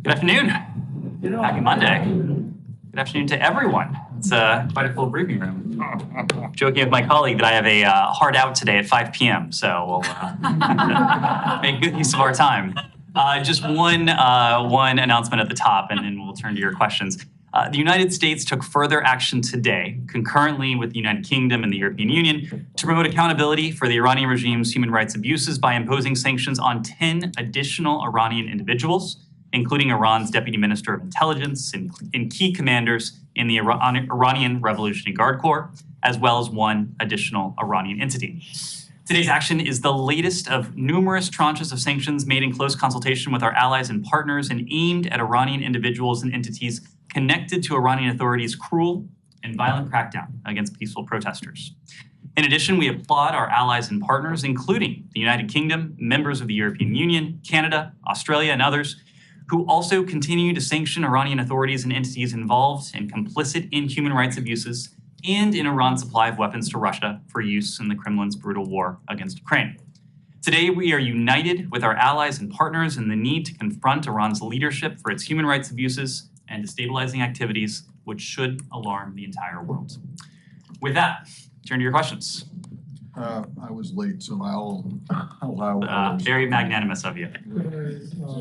Good afternoon. Happy Monday. Good afternoon to everyone. It's quite a full briefing room. I'm joking with my colleague that I have a hard out today at 5 p.m., so we'll make good use of our time. Just one announcement at the top, and then we'll turn to your questions. The United States took further action today, concurrently with the United Kingdom and the European Union, to promote accountability for the Iranian regime's human rights abuses by imposing sanctions on 10 additional Iranian individuals, including Iran's Deputy Minister of Intelligence and key commanders in the Iranian Revolutionary Guard Corps, as well as one additional Iranian entity. Today's action is the latest of numerous tranches of sanctions made in close consultation with our allies and partners and aimed at Iranian individuals and entities connected to Iranian authorities' cruel and violent crackdown against peaceful protesters. In addition, we applaud our allies and partners, including the United Kingdom, members of the European Union, Canada, Australia, and others, who also continue to sanction Iranian authorities and entities involved and complicit in human rights abuses and in Iran's supply of weapons to Russia for use in the Kremlin's brutal war against Ukraine. Today, we are united with our allies and partners in the need to confront Iran's leadership for its human rights abuses and destabilizing activities, which should alarm the entire world. With that, turn to your questions. I was late, so I'll allow. Very magnanimous of you.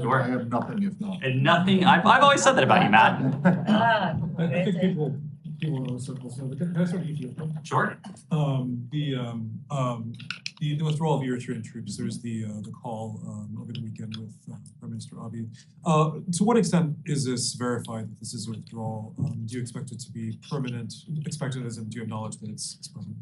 Sure. I have nothing if not. And nothing, I've always said that about you, Matt. I think people in those circles know. Can I start with Ethiopia? Sure. The withdrawal of Eritrean troops. There's the call over the weekend with Prime Minister Abiy. To what extent is this verified that this is a withdrawal? Do you expect it to be permanent? Expected as in, do you acknowledge that it's permanent?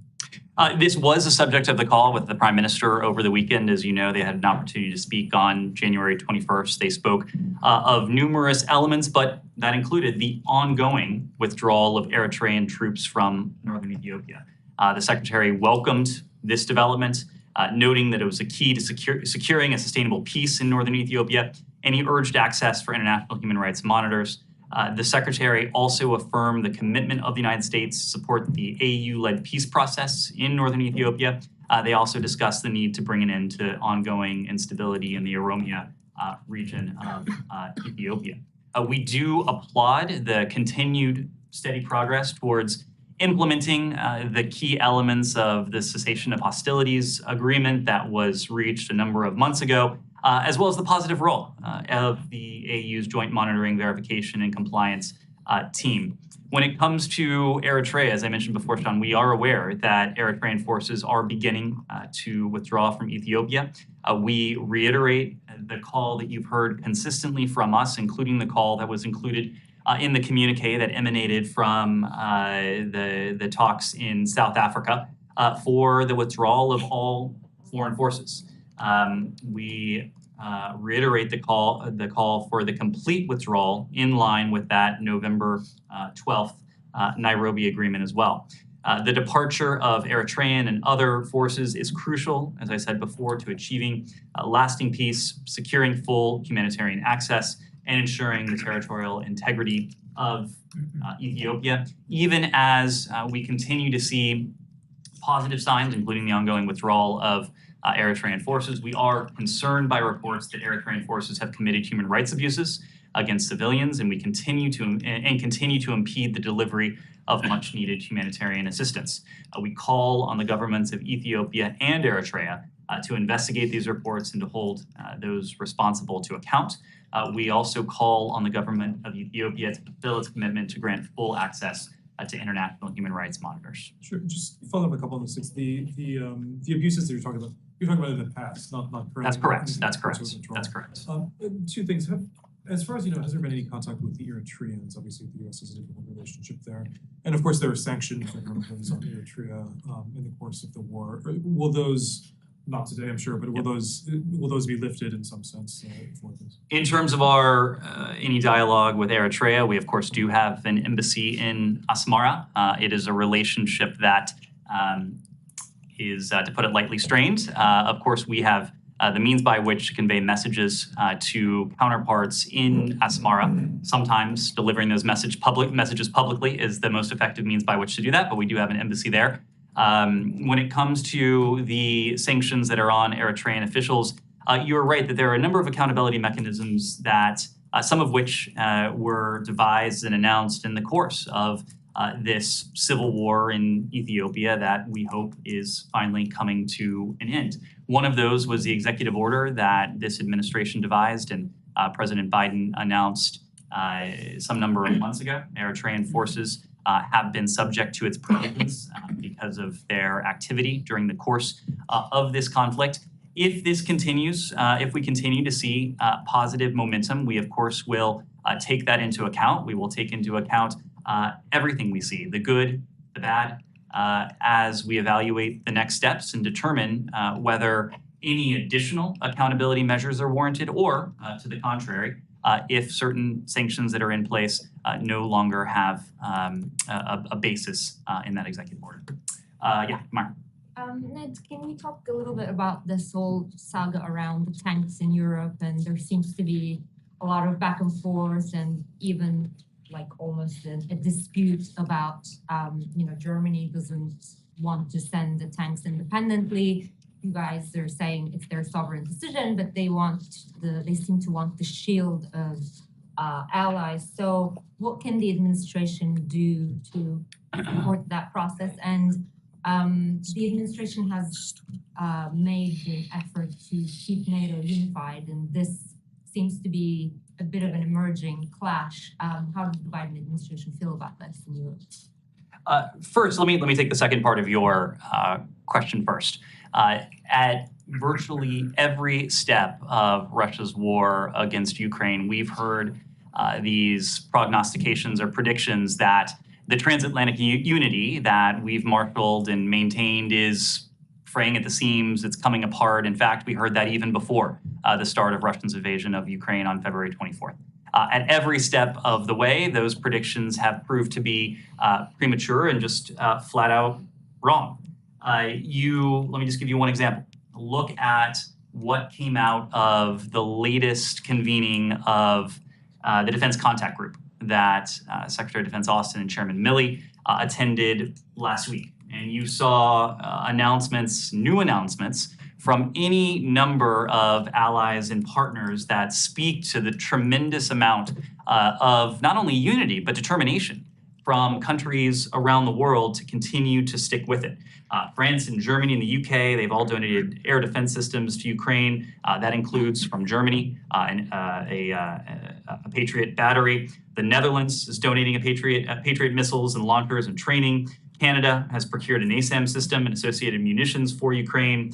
This was a subject of the call with the Prime Minister over the weekend. As you know, they had an opportunity to speak on January 21st. They spoke of numerous elements, but that included the ongoing withdrawal of Eritrean troops from northern Ethiopia. The Secretary welcomed this development, noting that it was a key to securing a sustainable peace in northern Ethiopia, and he urged access for international human rights monitors. The Secretary also affirmed the commitment of the United States to support the AU-led peace process in northern Ethiopia. They also discussed the need to bring an end to ongoing instability in the Oromia region of Ethiopia. We do applaud the continued steady progress towards implementing the key elements of the cessation of hostilities agreement that was reached a number of months ago, as well as the positive role of the AU's Joint Monitoring, Verification, and Compliance team. When it comes to Eritrea, as I mentioned before, Sean, we are aware that Eritrean forces are beginning to withdraw from Ethiopia. We reiterate the call that you've heard consistently from us, including the call that was included in the communique that emanated from the talks in South Africa for the withdrawal of all foreign forces. We reiterate the call for the complete withdrawal in line with that November 12th Nairobi agreement as well. The departure of Eritrean and other forces is crucial, as I said before, to achieving lasting peace, securing full humanitarian access, and ensuring the territorial integrity of Ethiopia, even as we continue to see positive signs, including the ongoing withdrawal of Eritrean forces. We are concerned by reports that Eritrean forces have committed human rights abuses against civilians, and we continue to impede the delivery of much-needed humanitarian assistance. We call on the governments of Ethiopia and Eritrea to investigate these reports and to hold those responsible to account. We also call on the government of Ethiopia to fulfill its commitment to grant full access to international human rights monitors. Sure. Just follow up a couple of those things. The abuses that you're talking about in the past, not currently. That's correct. That's correct. That's correct. Two things. As far as you know, has there been any contact with the Eritreans? Obviously, the U.S. has a difficult relationship there, and of course, there were sanctions that were imposed on Eritrea in the course of the war. Will those? Not today, I'm sure, but will those be lifted in some sense for this? In terms of our any dialogue with Eritrea, we of course do have an embassy in Asmara. It is a relationship that is, to put it lightly, strained. Of course, we have the means by which to convey messages to counterparts in Asmara. Sometimes delivering those messages publicly is the most effective means by which to do that, but we do have an embassy there. When it comes to the sanctions that are on Eritrean officials, you're right that there are a number of accountability mechanisms that some of which were devised and announced in the course of this civil war in Ethiopia that we hope is finally coming to an end. One of those was the executive order that this administration devised and President Biden announced some number of months ago. Eritrean forces have been subject to its provisions because of their activity during the course of this conflict. If this continues, if we continue to see positive momentum, we of course will take that into account. We will take into account everything we see, the good, the bad, as we evaluate the next steps and determine whether any additional accountability measures are warranted or, to the contrary, if certain sanctions that are in place no longer have a basis in that executive order. Yeah, Mark. Ned, can we talk a little bit about this whole saga around the tanks in Europe? And there seems to be a lot of back and forth and even like almost a dispute about, Germany doesn't want to send the tanks independently. You guys are saying it's their sovereign decision, but they seem to want the shield of allies. So what can the administration do to support that process? And the administration has made an effort to keep NATO unified, and this seems to be a bit of an emerging clash. How does the Biden administration feel about this in Europe? First, let me take the second part of your question first. At virtually every step of Russia's war against Ukraine, we've heard these prognostications or predictions that the transatlantic unity that we've marshaled and maintained is fraying at the seams, it's coming apart. In fact, we heard that even before the start of Russia's invasion of Ukraine on February 24th. At every step of the way, those predictions have proved to be premature and just flat out wrong. Let me just give you one example. Look at what came out of the latest convening of the Defense Contact Group that Secretary of Defense Austin and Chairman Milley attended last week. And you saw new announcements from any number of allies and partners that speak to the tremendous amount of not only unity, but determination from countries around the world to continue to stick with it. France and Germany and the UK, they've all donated air defense systems to Ukraine. That includes from Germany a Patriot battery. The Netherlands is donating Patriot missiles and launchers and training. Canada has procured an ASAM system and associated munitions for Ukraine.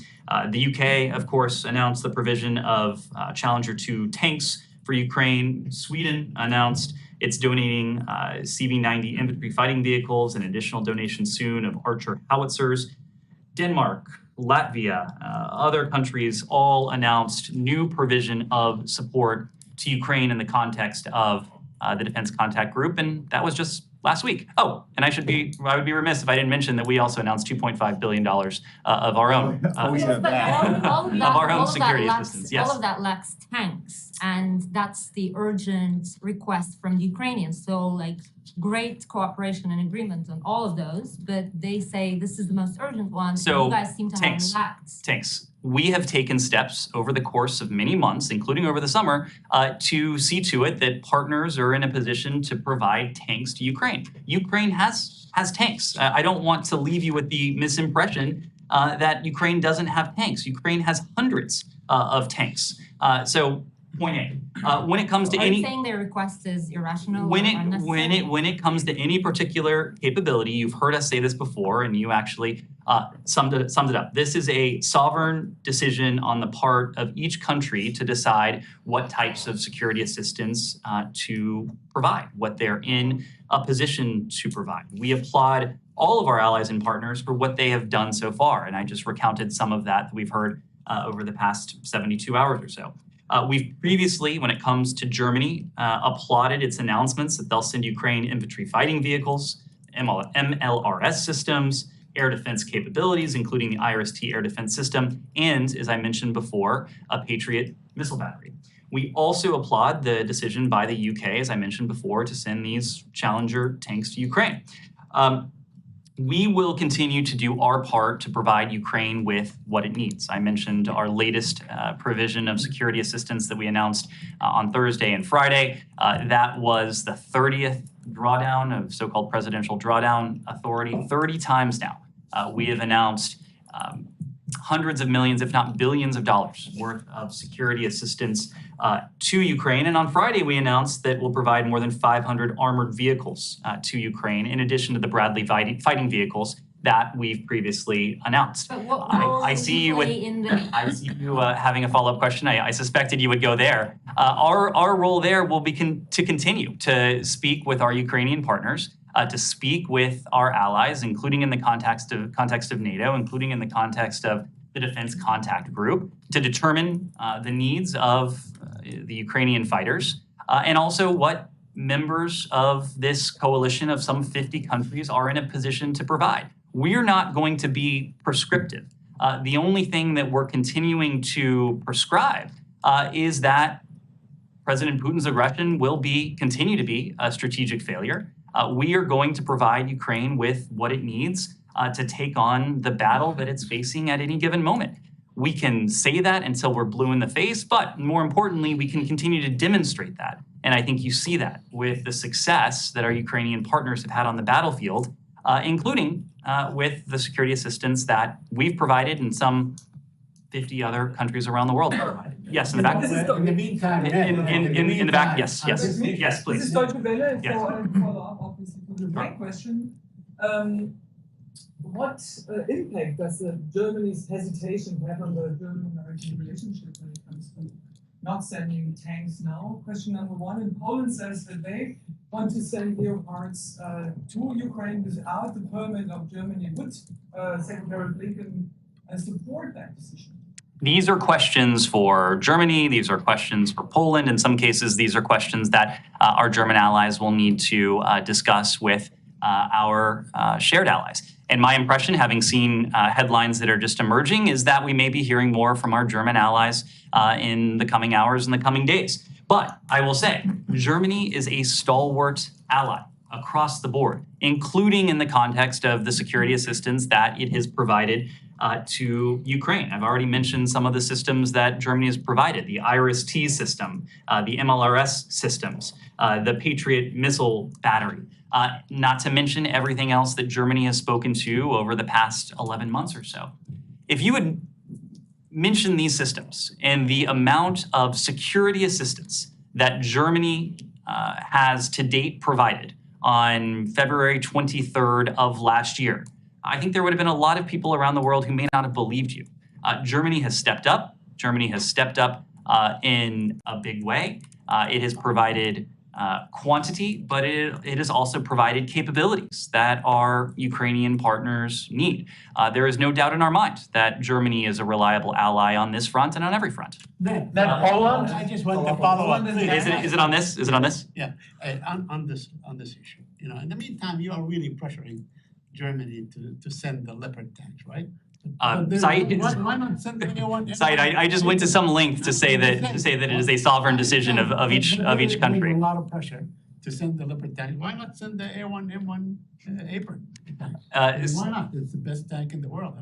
The UK, of course, announced the provision of Challenger 2 tanks for Ukraine. Sweden announced it's donating CV-90 infantry fighting vehicles, an additional donation soon of Archer howitzers. Denmark, Latvia, other countries all announced new provision of support to Ukraine in the context of the Defense Contact Group, and that was just last week. Oh, and I would be remiss if I didn't mention that we also announced $2.5 billion of our own security assistance. Yes. All of that lacks tanks, and that's the urgent request from the Ukrainians. So, like, great cooperation and agreement on all of those, but they say this is the most urgent one. So, you guys seem to have lacked. Tanks. We have taken steps over the course of many months, including over the summer, to see to it that partners are in a position to provide tanks to Ukraine. Ukraine has tanks. I don't want to leave you with the misimpression that Ukraine doesn't have tanks. Ukraine has hundreds of tanks. So point A, when it comes to Are you saying their request is irrational or unnecessary? When it comes to any particular capability, you've heard us say this before, and you actually summed it up. This is a sovereign decision on the part of each country to decide what types of security assistance to provide, what they're in a position to provide. We applaud all of our allies and partners for what they have done so far, and I just recounted some of that we've heard over the past 72 hours or so. We've previously, when it comes to Germany, applauded its announcements that they'll send Ukraine infantry fighting vehicles, MLRS systems, air defense capabilities, including the IRST air defense system, and, as I mentioned before, a Patriot missile battery. We also applaud the decision by the UK, as I mentioned before, to send these Challenger tanks to Ukraine. we will continue to do our part to provide Ukraine with what it needs. I mentioned our latest provision of security assistance that we announced on Thursday and Friday. That was the 30th drawdown of so-called presidential drawdown authority. 30 times now, we have announced hundreds of millions, if not billions of dollars worth of security assistance to Ukraine. And on Friday, we announced that we'll provide more than 500 armored vehicles to Ukraine, in addition to the Bradley fighting vehicles that we've previously announced. But what I see you with, I see you having a follow-up question. I suspected you would go there. Our role there will be to continue to speak with our Ukrainian partners, to speak with our allies, including in the context of NATO, including in the context of the Defense Contact Group, to determine the needs of the Ukrainian fighters, and also what members of this coalition of some 50 countries are in a position to provide. We're not going to be prescriptive. The only thing that we're continuing to prescribe is that President Putin's aggression will continue to be a strategic failure. We are going to provide Ukraine with what it needs to take on the battle that it's facing at any given moment. We can say that until we're blue in the face, but more importantly, we can continue to demonstrate that. And I think you see that with the success that our Ukrainian partners have had on the battlefield, including with the security assistance that we've provided and some 50 other countries around the world have provided. Yes, in the back. In the meantime, In the back, yes, please. This is Deutsche Welle. Yes. For a follow-up, obviously, to the main question. What impact does Germany's hesitation have on the German-American relationship when it comes to not sending tanks now? Question number one. And Poland says that they want to send Leopards to Ukraine without the permit of Germany. Would Secretary Blinken support that decision? These are questions for Germany. These are questions for Poland. In some cases, these are questions that our German allies will need to discuss with our shared allies. And my impression, having seen headlines that are just emerging, is that we may be hearing more from our German allies in the coming hours and the coming days. But I will say, Germany is a stalwart ally across the board, including in the context of the security assistance that it has provided to Ukraine. I've already mentioned some of the systems that Germany has provided, the IRIS-T system, the MLRS systems, the Patriot missile battery, not to mention everything else that Germany has spoken to over the past 11 months or so. If you would mention these systems and the amount of security assistance that Germany has to date provided on February 23rd of last year, I think there would have been a lot of people around the world who may not have believed you. Germany has stepped up. Germany has stepped up in a big way. It has provided quantity, but it has also provided capabilities that our Ukrainian partners need. There is no doubt in our mind that Germany is a reliable ally on this front and on every front. Ned, Poland, I just want to follow up. Is it on this? Is it on this? Yeah, on this issue. You know, in the meantime, you are really pressuring Germany to send the Leopard tanks, right? Said, why not send anyone? Said, I just went to some length to say that it is a sovereign decision of each country. A lot of pressure to send the Leopard tank. Why not send the A1M1 Abrams? Why not? It's the best tank in the world.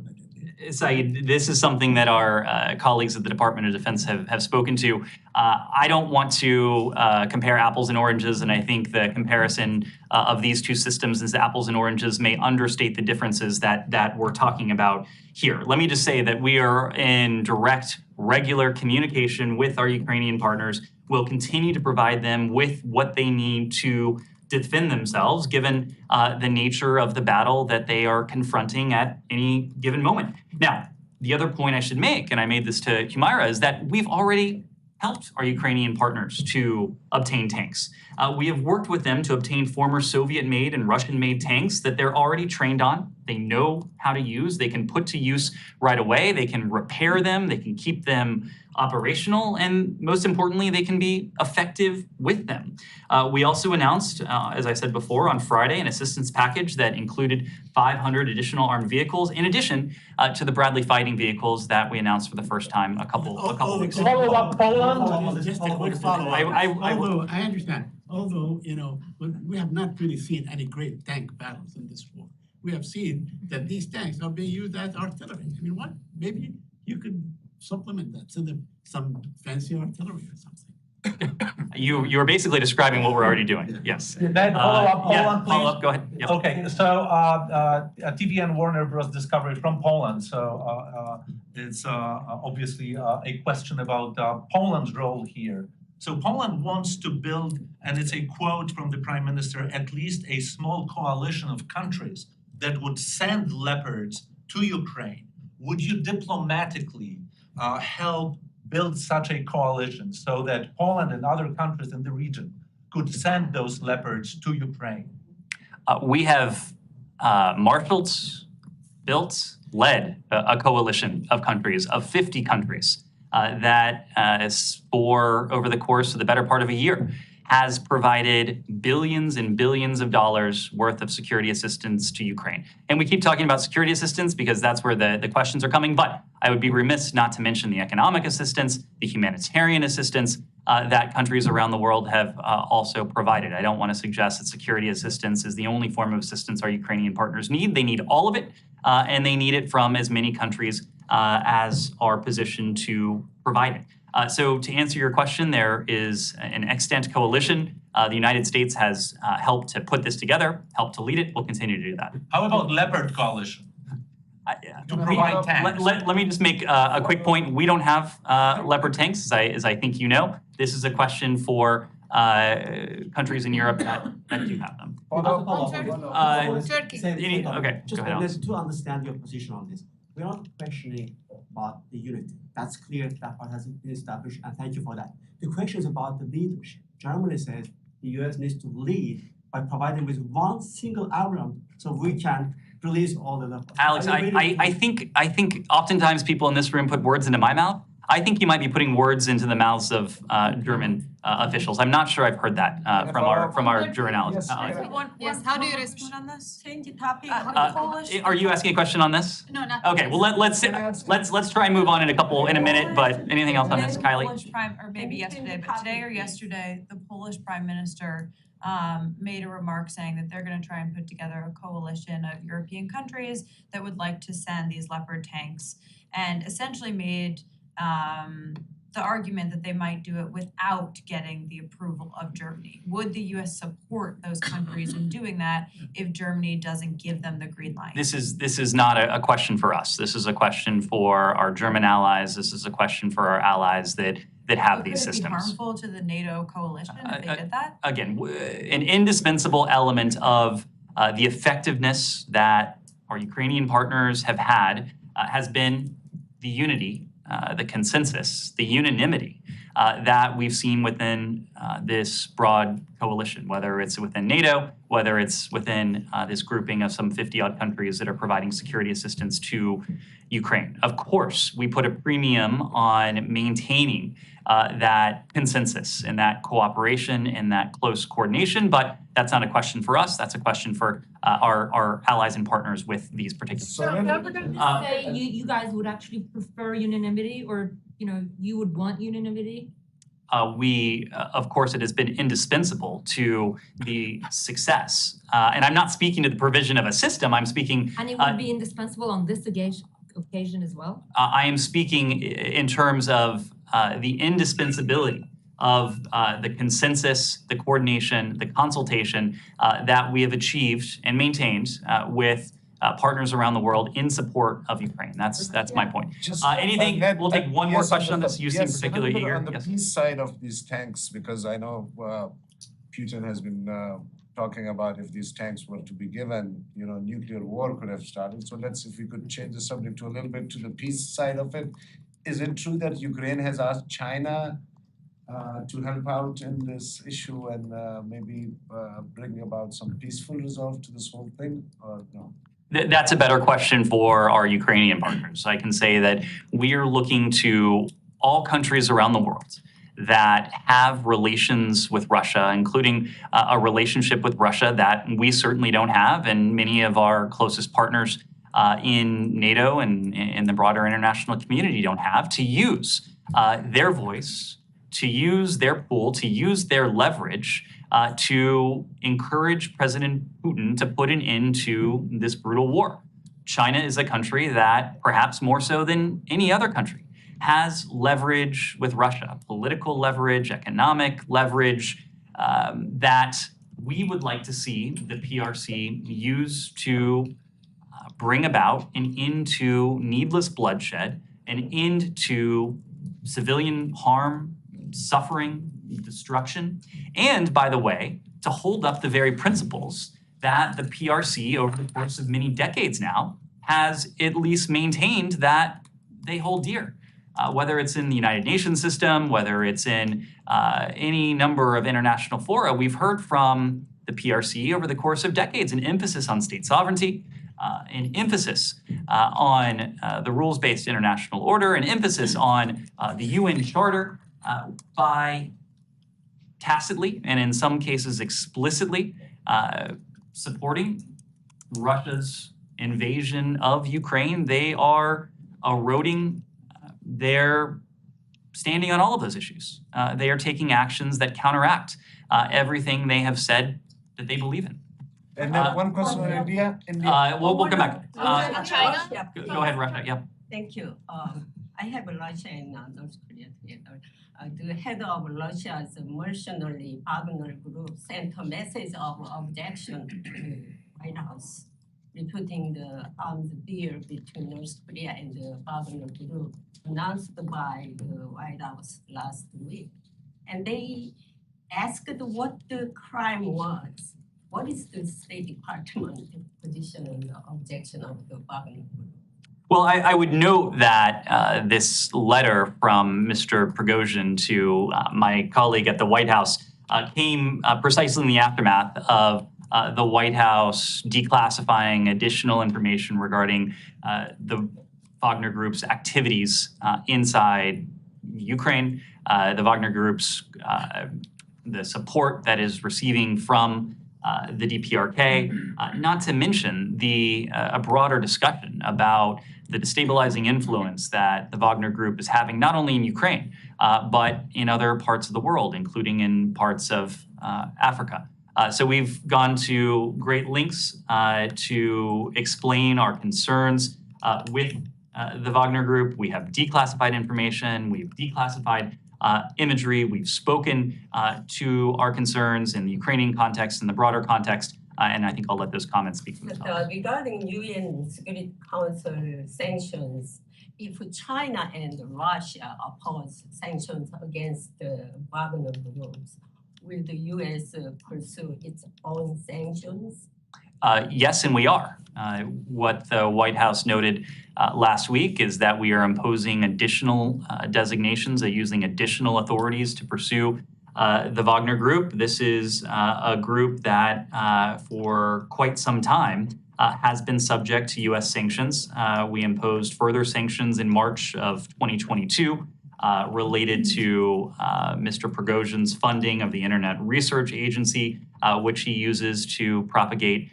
Said, this is something that our colleagues at the Department of Defense have spoken to. I don't want to compare apples and oranges, and I think the comparison of these two systems as apples and oranges may understate the differences that we're talking about here. Let me just say that we are in direct, regular communication with our Ukrainian partners. We'll continue to provide them with what they need to defend themselves, given the nature of the battle that they are confronting at any given moment. Now, the other point I should make, and I made this to Humaira, is that we've already helped our Ukrainian partners to obtain tanks. We have worked with them to obtain former Soviet-made and Russian-made tanks that they're already trained on. They know how to use. They can put to use right away. They can repair them. They can keep them operational. And most importantly, they can be effective with them. We also announced, as I said before, on Friday, an assistance package that included 500 additional armed vehicles, in addition to the Bradley fighting vehicles that we announced for the first time a couple weeks ago. Follow up, Poland. Just a quick follow-up. I I understand. Although, you know, we have not really seen any great tank battles in this war. we have seen that these tanks are being used as artillery. I mean, what, maybe you could supplement that, send them some fancy artillery or something. You were basically describing what we're already doing, yes. Then follow up, Yeah, Poland, please. follow up, go ahead. Yep. Okay, so TVN Warner Bros. Discovery from Poland. So it's obviously a question about Poland's role here. So Poland wants to build, and it's a quote from the Prime Minister, at least a small coalition of countries that would send Leopards to Ukraine. Would you diplomatically help build such a coalition so that Poland and other countries in the region could send those Leopards to Ukraine? We have marshaled, built, led a coalition of countries, of 50 countries, that is for over the course of the better part of a year, has provided billions and billions of dollars worth of security assistance to Ukraine. And we keep talking about security assistance because that's where the questions are coming, but I would be remiss not to mention the economic assistance, the humanitarian assistance that countries around the world have also provided. I don't want to suggest that security assistance is the only form of assistance our Ukrainian partners need. They need all of it, and they need it from as many countries as are positioned to provide it. So to answer your question, there is an extant coalition. The United States has helped to put this together, helped to lead it. We'll continue to do that. How about Leopard coalition? To provide tanks. Let me just make a quick point. We don't have Leopard tanks, as I think you know. This is a question for countries in Europe that do have them. Turkey. Okay, Just go ahead, Alex. to understand your position on this. We're not questioning about the unity. That's clear, that part has been established, and thank you for that. The question is about the leadership. Germany says the US needs to lead by providing with one single arm so we can release all the Leopards. Alex, I think oftentimes people in this room put words into my mouth. I think you might be putting words into the mouths of German officials. I'm not sure I've heard that from our German allies. Yes, how do you respond on this? Change the topic. Are you asking a question on this? No, not. Okay, well let's try and move on in a minute. But anything else on this, Kylie? Polish or maybe yesterday, but today or yesterday, the Polish Prime Minister made a remark saying that they're going to try and put together a coalition of European countries that would like to send these Leopard tanks, and essentially made the argument that they might do it without getting the approval of Germany. Would the US support those countries in doing that if Germany doesn't give them the green light? This is not a question for us. This is a question for our German allies. This is a question for our allies that have these systems. Could it be harmful to the NATO coalition if they did that? Again, an indispensable element of the effectiveness that our Ukrainian partners have had has been the unity, the consensus, the unanimity that we've seen within this broad coalition, whether it's within NATO, whether it's within this grouping of some 50-odd countries that are providing security assistance to Ukraine. Of course, we put a premium on maintaining that consensus and that cooperation and that close coordination, but that's not a question for us. That's a question for our allies and partners with these particular. Say you guys would actually prefer unanimity, or you would want unanimity? Of course, it has been indispensable to the success. And I'm not speaking to the provision of a system. I'm speaking. And it would be indispensable on this occasion as well? I am speaking in terms of the indispensability of the consensus, the coordination, the consultation that we have achieved and maintained with partners around the world in support of Ukraine. That's my point. Anything? We'll take one more question on this. You seem particularly eager. On the peace side of these tanks, because I know Putin has been talking about if these tanks were to be given, nuclear war could have started. So if we could change the subject to a little bit to the peace side of it. Is it true that Ukraine has asked China to help out in this issue and maybe bring about some peaceful resolve to this whole thing, or no? That's a better question for our Ukrainian partners. I can say that we are looking to all countries around the world that have relations with Russia, including a relationship with Russia that we certainly don't have, and many of our closest partners in NATO and in the broader international community don't have, to use their voice, to use their pool, to use their leverage to encourage President Putin to put an end to this brutal war. China is a country that, perhaps more so than any other country, has leverage with Russia, political leverage, economic leverage, that we would like to see the PRC use to bring about an end to needless bloodshed, an end to civilian harm, suffering, destruction, and, by the way, to hold up the very principles that the PRC, over the course of many decades now, has at least maintained that they hold dear. Whether it's in the United Nations system, whether it's in any number of international fora, we've heard from the PRC over the course of decades an emphasis on state sovereignty, an emphasis on the rules-based international order, an emphasis on the UN Charter by tacitly and in some cases explicitly supporting Russia's invasion of Ukraine. They are eroding their standing on all of those issues. They are taking actions that counteract everything they have said that they believe in. And then one question on India. We'll come back. China? Go ahead, Russia. Yep. Thank you. I have Russia and North Korea together. The head of Russia's mercenary Wagner group sent a message of objection to the White House, reporting the arms deal between North Korea and the Wagner group announced by the White House last week. And they asked what the crime was. What is the State Department position on the objection of the Wagner group? Well, I would note that this letter from Mr. Prigozhin to my colleague at the White House came precisely in the aftermath of the White House declassifying additional information regarding the Wagner Group's activities inside Ukraine, the Wagner Group's the support that is receiving from the DPRK, not to mention a broader discussion about the destabilizing influence that the Wagner Group is having not only in Ukraine, but in other parts of the world, including in parts of Africa. So we've gone to great lengths to explain our concerns with the Wagner Group. We have declassified information, we've declassified imagery, we've spoken to our concerns in the Ukrainian context and the broader context, and I think I'll let those comments speak for themselves. Regarding UN Security Council sanctions, if China and Russia oppose sanctions against the Wagner groups, will the U.S. pursue its own sanctions? Yes, and we are. What the White House noted last week is that we are imposing additional designations, using additional authorities to pursue the Wagner Group. This is a group that for quite some time has been subject to U.S. sanctions. We imposed further sanctions in March of 2022 related to Mr. Prigozhin's funding of the Internet Research Agency, which he uses to propagate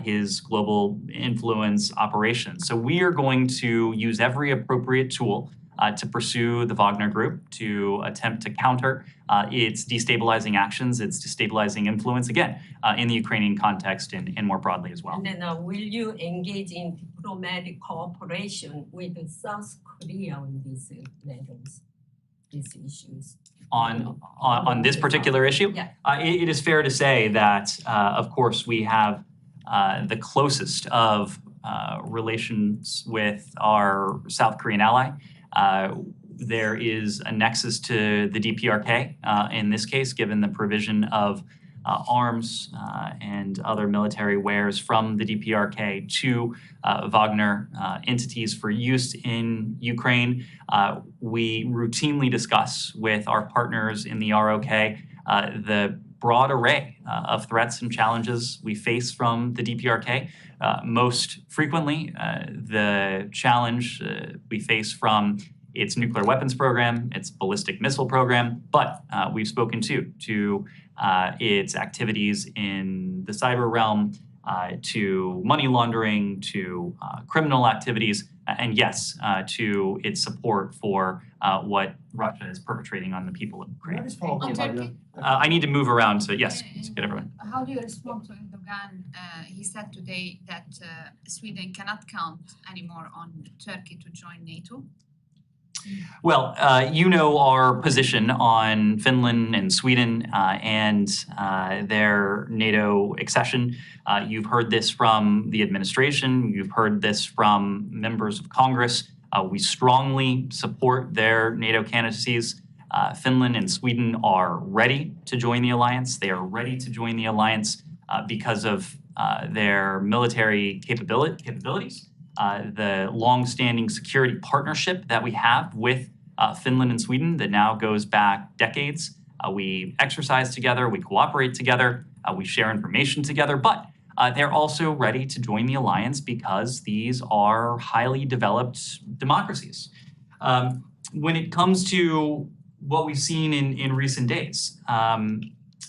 his global influence operations. So we are going to use every appropriate tool to pursue the Wagner Group, to attempt to counter its destabilizing actions, its destabilizing influence, again, in the Ukrainian context and more broadly as well. And then will you engage in diplomatic cooperation with South Korea on these matters, these issues? On this particular issue? Yeah. It is fair to say that, of course, we have the closest of relations with our South Korean ally. There is a nexus to the DPRK in this case, given the provision of arms and other military wares from the DPRK to Wagner entities for use in Ukraine. We routinely discuss with our partners in the ROK the broad array of threats and challenges we face from the DPRK. Most frequently, the challenge we face from its nuclear weapons program, its ballistic missile program, but we've spoken to its activities in the cyber realm, to money laundering, to criminal activities, and yes to its support for what Russia is perpetrating on the people of Ukraine. On Turkey? I need to move around to yes to get everyone. How do you respond to Erdogan? He said today that Sweden cannot count anymore on Turkey to join NATO. Well, you know our position on Finland and Sweden and their NATO accession. You've heard this from the administration. You've heard this from members of Congress. We strongly support their NATO candidacies. Finland and Sweden are ready to join the alliance. They are ready to join the alliance because of their military capabilities. The long-standing security partnership that we have with Finland and Sweden that now goes back decades. We exercise together, we cooperate together, we share information together, but they're also ready to join the alliance because these are highly developed democracies. When it comes to what we've seen in recent days,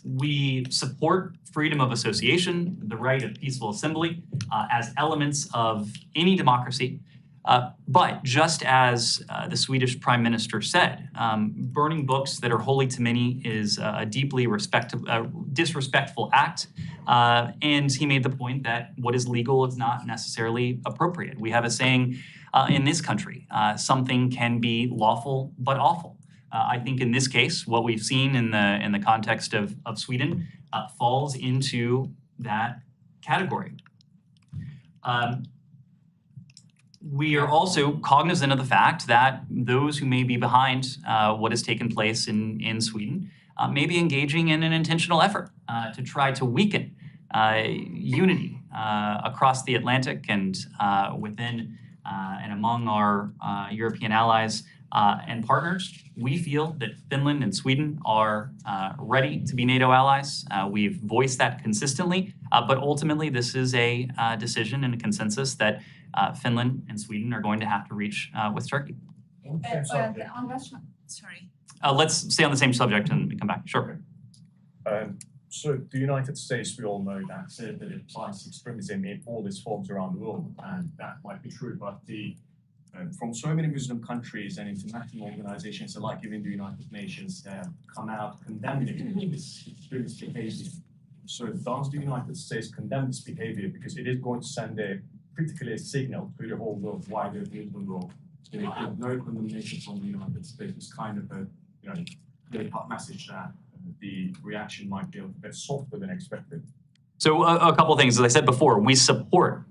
we support freedom of association, the right of peaceful assembly, as elements of any democracy. But just as the Swedish Prime Minister said, burning books that are holy to many is a deeply disrespectful act. And he made the point that what is legal is not necessarily appropriate. We have a saying in this country, something can be lawful but awful. I think in this case, what we've seen in the context of Sweden falls into that category. We are also cognizant of the fact that those who may be behind what has taken place in Sweden may be engaging in an intentional effort to try to weaken unity across the Atlantic and within and among our European allies and partners. We feel that Finland and Sweden are ready to be NATO allies. We've voiced that consistently, but ultimately this is a decision and a consensus that Finland and Sweden are going to have to reach with Turkey. On Russia, sorry. Let's stay on the same subject and come back. Sure. So the United States, we all know that it fights extremism in all its forms around the world, and that might be true, but from so many Muslim countries and international organizations alike, even the United Nations, have come out condemning this extremist behavior. So does the United States condemn this behavior because it is going to send a pretty clear signal to the whole world, wider Muslim world? So if there's no condemnation from the United States, it's kind of a very hot message that the reaction might be a bit softer than expected. So a couple of things. As I said before, we support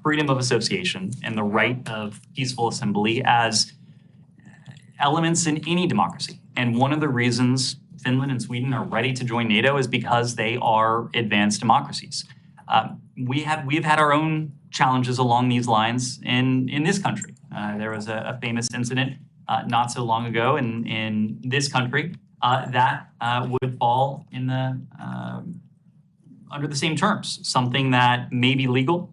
freedom of association and the right of peaceful assembly as elements in any democracy. And one of the reasons Finland and Sweden are ready to join NATO is because they are advanced democracies. We've had our own challenges along these lines in this country. There was a famous incident not so long ago in this country that would fall in the under the same terms, something that may be legal,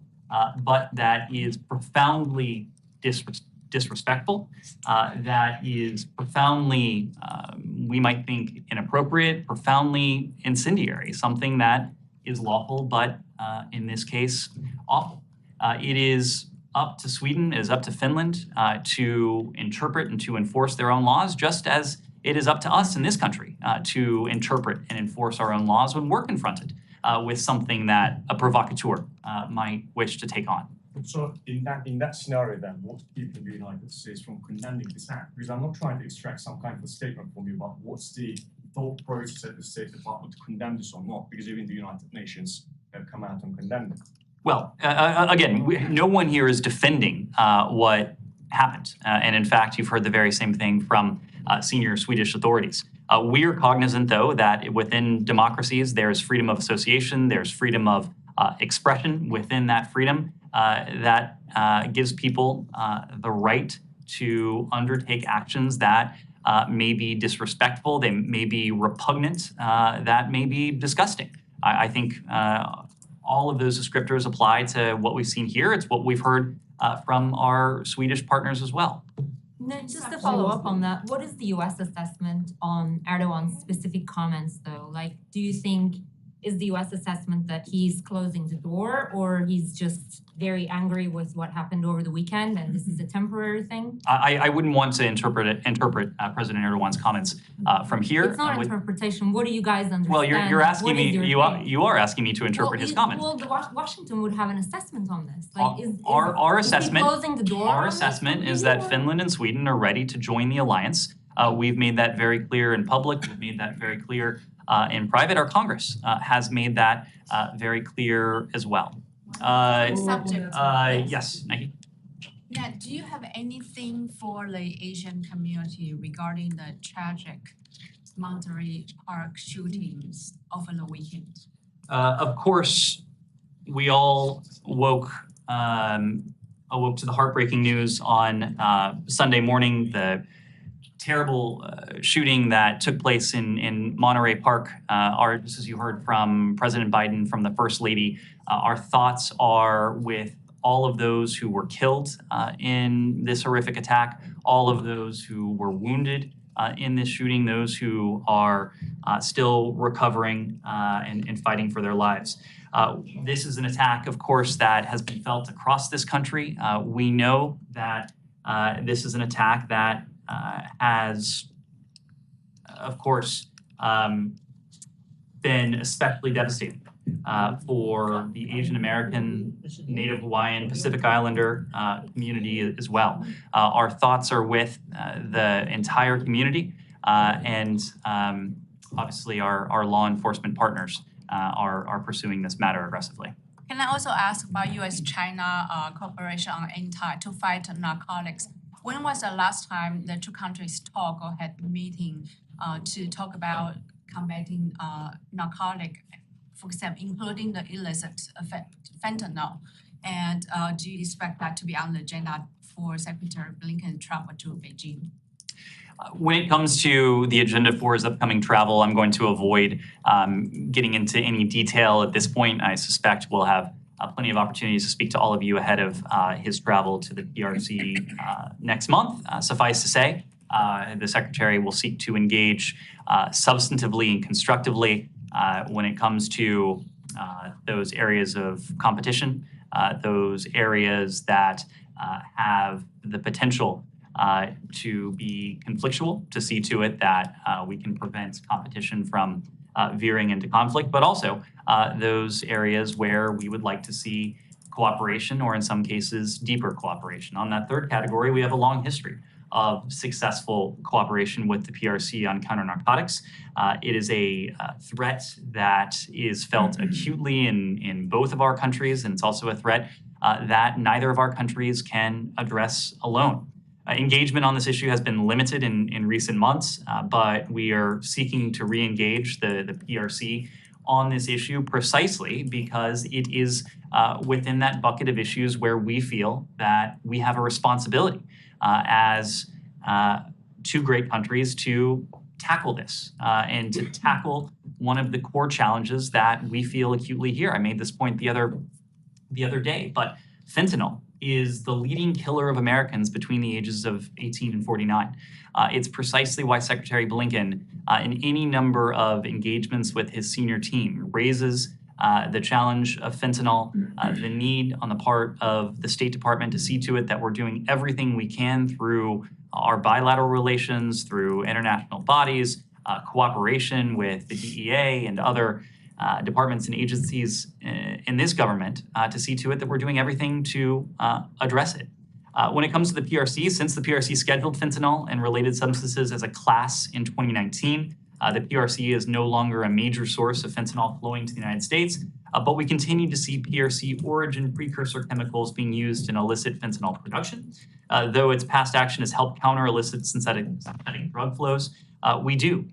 but that is profoundly disrespectful, that is profoundly, we might think, inappropriate, profoundly incendiary, something that is lawful, but in this case, awful. It is up to Sweden, it is up to Finland to interpret and to enforce their own laws, just as it is up to us in this country to interpret and enforce our own laws when we're confronted with something that a provocateur might wish to take on. So in that scenario then, what's keeping the United States from condemning this act? Because I'm not trying to extract some kind of a statement from you about what's the thought process at the State Department to condemn this or not, because even the United Nations have come out and condemned it. Well, again, no one here is defending what happened. And in fact, you've heard the very same thing from senior Swedish authorities. We are cognizant, though, that within democracies, there's freedom of association, there's freedom of expression within that freedom that gives people the right to undertake actions that may be disrespectful, they may be repugnant, that may be disgusting. I think all of those descriptors apply to what we've seen here. It's what we've heard from our Swedish partners as well. Then just to follow up on that, what is the US assessment on Erdogan's specific comments though? Like, do you think is the US assessment that he's closing the door, or he's just very angry with what happened over the weekend and this is a temporary thing? I wouldn't want to interpret President Erdogan's comments from here. It's not interpretation. What do you guys understand? Well, you're asking What me, is your take? you are asking me to interpret his comments. Well, Washington would have an assessment on this. Like, Our is he assessment, closing the door our on this assessment is completely, that or- Finland and Sweden are ready to join the alliance. We've made that very clear in public. We've made that very clear in private. Our Congress has made that very clear as well. Subject. Yes, Nike. Yeah, do you have anything for the Asian community regarding the tragic Monterey Park shootings over the weekend? Of course, we all awoke to the heartbreaking news on Sunday morning, the terrible shooting that took place in Monterey Park. Just as you heard from President Biden, from the First Lady, our thoughts are with all of those who were killed in this horrific attack, all of those who were wounded in this shooting, those who are still recovering and fighting for their lives. This is an attack, of course, that has been felt across this country. We know that this is an attack that has, of course, been especially devastating for the Asian American, Native Hawaiian, Pacific Islander community as well. Our thoughts are with the entire community and obviously our law enforcement partners are pursuing this matter aggressively. Can I also ask about US-China cooperation on to fight narcotics? When was the last time the two countries talked or had a meeting to talk about combating narcotic, for example, including the illicit fentanyl? And do you expect that to be on the agenda for Secretary Blinken travel to Beijing? When it comes to the agenda for his upcoming travel, I'm going to avoid getting into any detail at this point. I suspect we'll have plenty of opportunities to speak to all of you ahead of his travel to the PRC next month. Suffice to say, the Secretary will seek to engage substantively and constructively when it comes to those areas of competition, those areas that have the potential to be conflictual, to see to it that we can prevent competition from veering into conflict, but also those areas where we would like to see cooperation, or in some cases, deeper cooperation. On that third category, we have a long history of successful cooperation with the PRC on counter-narcotics. It is a threat that is felt acutely in both of our countries, and it's also a threat that neither of our countries can address alone. Engagement on this issue has been limited in recent months, but we are seeking to re-engage the PRC on this issue precisely because it is within that bucket of issues where we feel that we have a responsibility as two great countries to tackle this and to tackle one of the core challenges that we feel acutely here. I made this point the other day, but fentanyl is the leading killer of Americans between the ages of 18 and 49. It's precisely why Secretary Blinken, in any number of engagements with his senior team, raises the challenge of fentanyl, the need on the part of the State Department to see to it that we're doing everything we can through our bilateral relations, through international bodies, cooperation with the DEA and other departments and agencies in this government to see to it that we're doing everything to address it. When it comes to the PRC, since the PRC scheduled fentanyl and related substances as a class in 2019, the PRC is no longer a major source of fentanyl flowing to the United States, but we continue to see PRC origin precursor chemicals being used in illicit fentanyl production. Though its past action has helped counter illicit synthetic drug flows, we do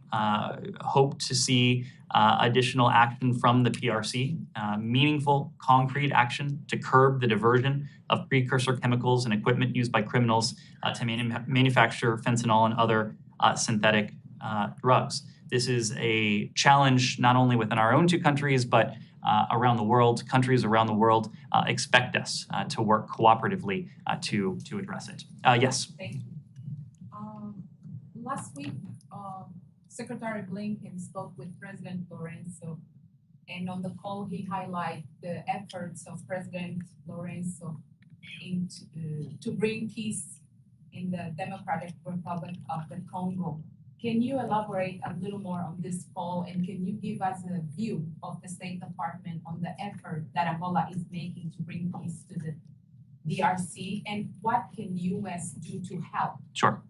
hope to see additional action from the PRC, meaningful, concrete action to curb the diversion of precursor chemicals and equipment used by criminals to manufacture fentanyl and other synthetic drugs. This is a challenge not only within our own two countries, but around the world. Countries around the world expect us to work cooperatively to address it. Yes? Thank you. Last week, Secretary Blinken spoke with President Lorenzo, And on the call, he highlighted the efforts of President Lorenzo to bring peace in the Democratic Republic of the Congo. Can you elaborate a little more on this call, and can you give us a view of the State Department on the effort that Angola is making to bring peace to the DRC, and what can U.S. do to help? Sure.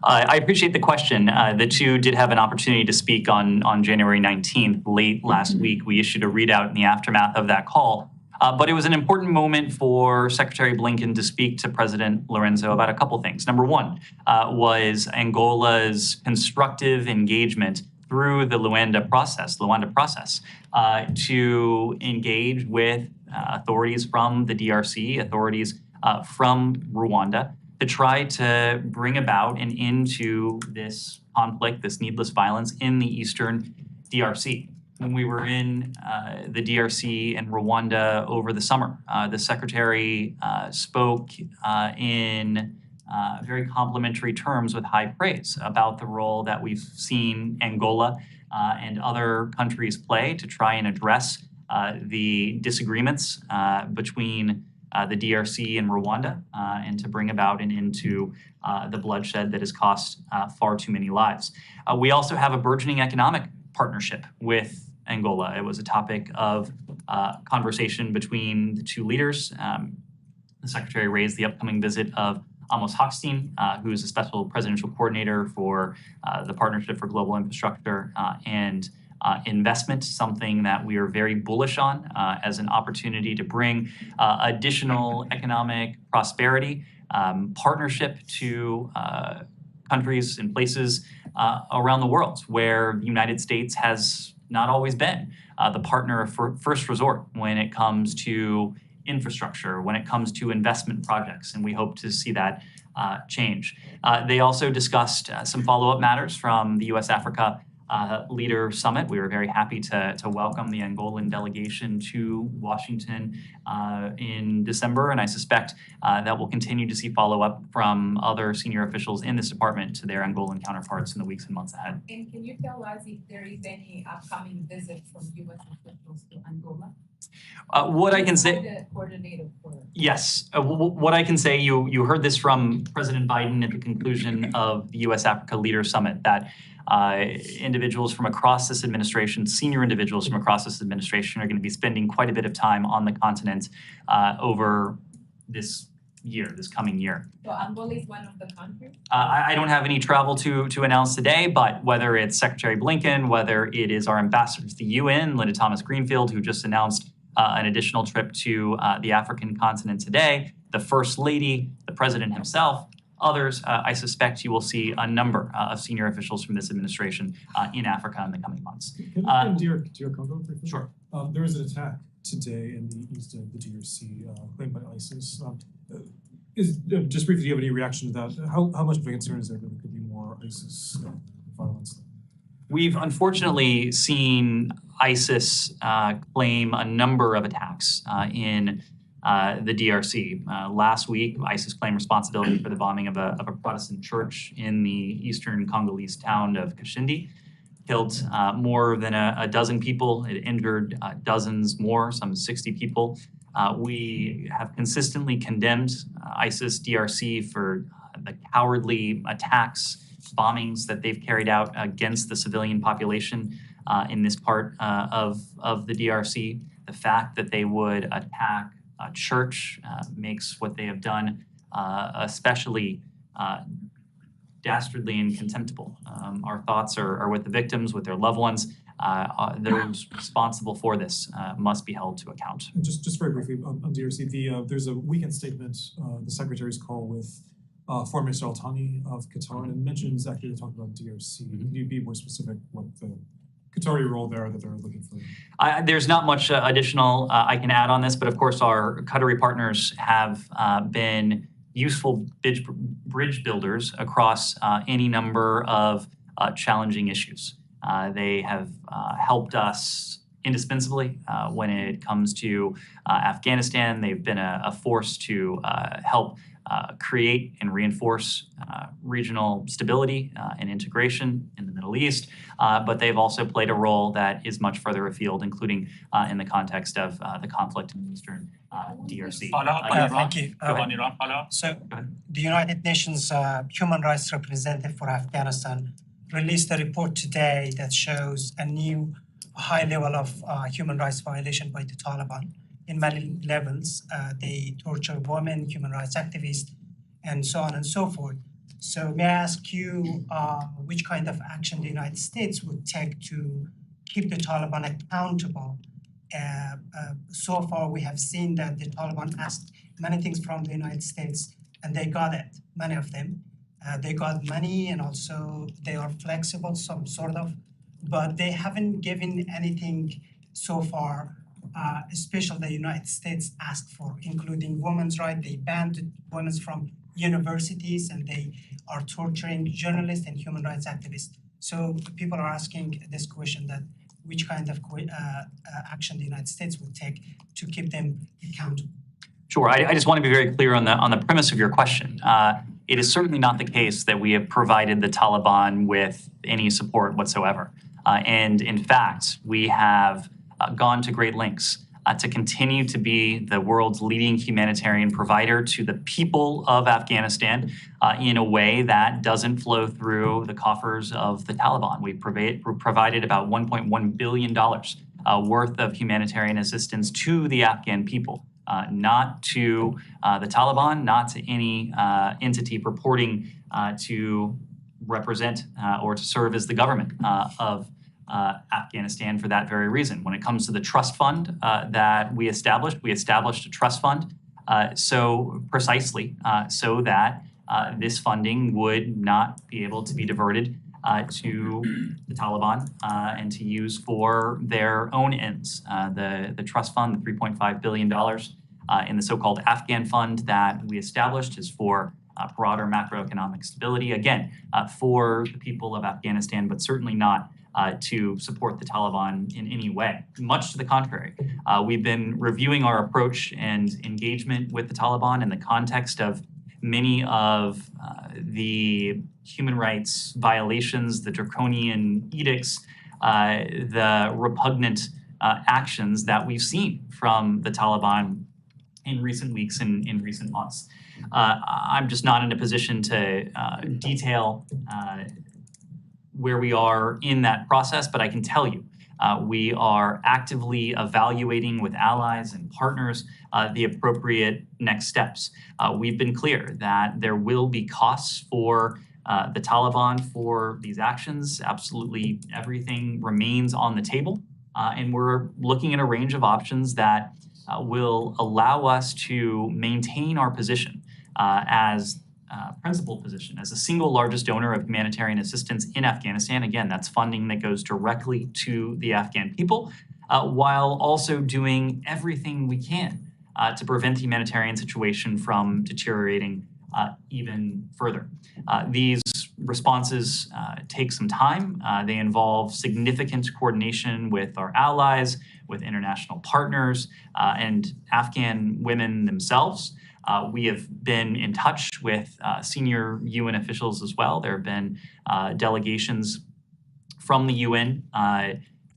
I appreciate the question. The two did have an opportunity to speak on January 19th, late last week. We issued a readout in the aftermath of that call. But it was an important moment for Secretary Blinken to speak to President Lorenzo about a couple things. Number one was Angola's constructive engagement through the Luanda process, to engage with authorities from the DRC, authorities from Rwanda, to try to bring about an end to this conflict, this needless violence in the eastern DRC. When we were in the DRC and Rwanda over the summer, the Secretary spoke in very complimentary terms with high praise about the role that we've seen Angola and other countries play to try and address the disagreements between the DRC and Rwanda, and to bring about an end to the bloodshed that has cost far too many lives. We also have a burgeoning economic partnership with Angola. It was a topic of conversation between the two leaders. The Secretary raised the upcoming visit of Amos Hochstein, who is a special presidential coordinator for the Partnership for Global Infrastructure and investment, something that we are very bullish on as an opportunity to bring additional economic prosperity, partnership to countries and places around the world where the United States has not always been the partner of first resort when it comes to infrastructure, when it comes to investment projects, and we hope to see that change. They also discussed some follow-up matters from the U.S.-Africa Leader Summit. We were very happy to welcome the Angolan delegation to Washington in December, and I suspect that we'll continue to see follow-up from other senior officials in this department to their Angolan counterparts in the weeks and months ahead. And can you tell us if there is any upcoming visit from U.S. officials to Angola? What I can say, The coordinator for yes, what I can say, you heard this from President Biden at the conclusion of the U.S.-Africa Leader Summit, that individuals from across this administration, senior individuals from across this administration, are going to be spending quite a bit of time on the continent over this coming year. So Angola is one of the countries? I don't have any travel to announce today, but whether it's Secretary Blinken, whether it is our ambassador to the UN, Linda Thomas-Greenfield, who just announced an additional trip to the African continent today, the First Lady, the President himself, others, I suspect you will see a number of senior officials from this administration in Africa in the coming months. Can I come to your Congo briefly? Sure. There was an attack today in the east of the DRC claimed by ISIS. Just briefly, do you have any reaction to that? How much of a concern is there that there could be more ISIS violence? We've unfortunately seen ISIS claim a number of attacks in the DRC. Last week, ISIS claimed responsibility for the bombing of a Protestant church in the eastern Congolese town of Kashindi. Killed more than a dozen people. It injured dozens more, some 60 people. We have consistently condemned ISIS DRC for the cowardly attacks, bombings that they've carried out against the civilian population in this part of the DRC. The fact that they would attack a church makes what they have done especially dastardly and contemptible. Our thoughts are with the victims, with their loved ones. Those responsible for this must be held to account. And just very briefly on DRC, there's a weekend statement, the Secretary's call with Foreign Minister Al-Thani of Qatar, and it mentions actually to talk about DRC. Can you be more specific what the Qatari role there that they're looking for? There's not much additional I can add on this, but of course our Qatari partners have been useful bridge builders across any number of challenging issues. They have helped us indispensably when it comes to Afghanistan. They've been a force to help create and reinforce regional stability and integration in the Middle East, but they've also played a role that is much further afield, including in the context of the conflict in the Eastern DRC. Thank you. Go ahead. So the United Nations Human Rights Representative for Afghanistan released a report today that shows a new high level of human rights violation by the Taliban in many levels. They torture women, human rights activists, and so on and so forth. So may I ask you which kind of action the United States would take to keep the Taliban accountable? So far, we have seen that the Taliban asked many things from the United States, and they got it, many of them. They got money, and also they are flexible, some sort of, but they haven't given anything so far, especially the United States asked for, including women's rights. They banned women from universities, and they are torturing journalists and human rights activists. So people are asking this question that which kind of action the United States would take to keep them accountable. Sure. I just want to be very clear on the premise of your question. It is certainly not the case that we have provided the Taliban with any support whatsoever. And in fact, we have gone to great lengths to continue to be the world's leading humanitarian provider to the people of Afghanistan in a way that doesn't flow through the coffers of the Taliban. We provided about $1.1 billion worth of humanitarian assistance to the Afghan people, not to the Taliban, not to any entity purporting to represent or to serve as the government of Afghanistan for that very reason. When it comes to the trust fund that we established a trust fund so that this funding would not be able to be diverted to the Taliban and to use for their own ends. The trust fund, the $3.5 billion in the so-called Afghan fund that we established is for broader macroeconomic stability, again, for the people of Afghanistan, but certainly not to support the Taliban in any way. Much to the contrary, we've been reviewing our approach and engagement with the Taliban in the context of many of the human rights violations, the draconian edicts, the repugnant actions that we've seen from the Taliban in recent weeks and in recent months. I'm just not in a position to detail where we are in that process, but I can tell you we are actively evaluating with allies and partners the appropriate next steps. We've been clear that there will be costs for the Taliban for these actions. Absolutely everything remains on the table, and we're looking at a range of options that will allow us to maintain our position as principal position as the single largest donor of humanitarian assistance in Afghanistan. Again, that's funding that goes directly to the Afghan people, while also doing everything we can to prevent the humanitarian situation from deteriorating even further. These responses take some time. They involve significant coordination with our allies, with international partners, and Afghan women themselves. We have been in touch with senior UN officials as well. There have been delegations from the UN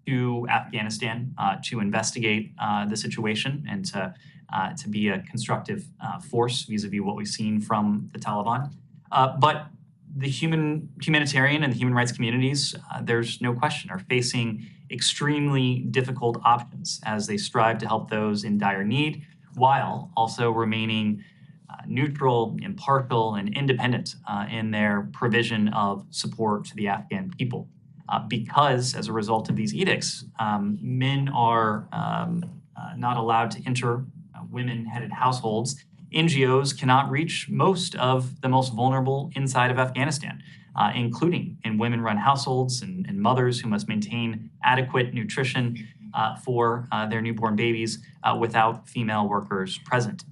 to Afghanistan to investigate the situation and to be a constructive force vis-a-vis what we've seen from the Taliban. But the humanitarian and the human rights communities, there's no question, are facing extremely difficult options as they strive to help those in dire need, while also remaining neutral, impartial, and independent in their provision of support to the Afghan people. Because as a result of these edicts, men are not allowed to enter women-headed households. NGOs cannot reach most of the most vulnerable inside of Afghanistan, including in women-run households and mothers who must maintain adequate nutrition for their newborn babies without female workers present.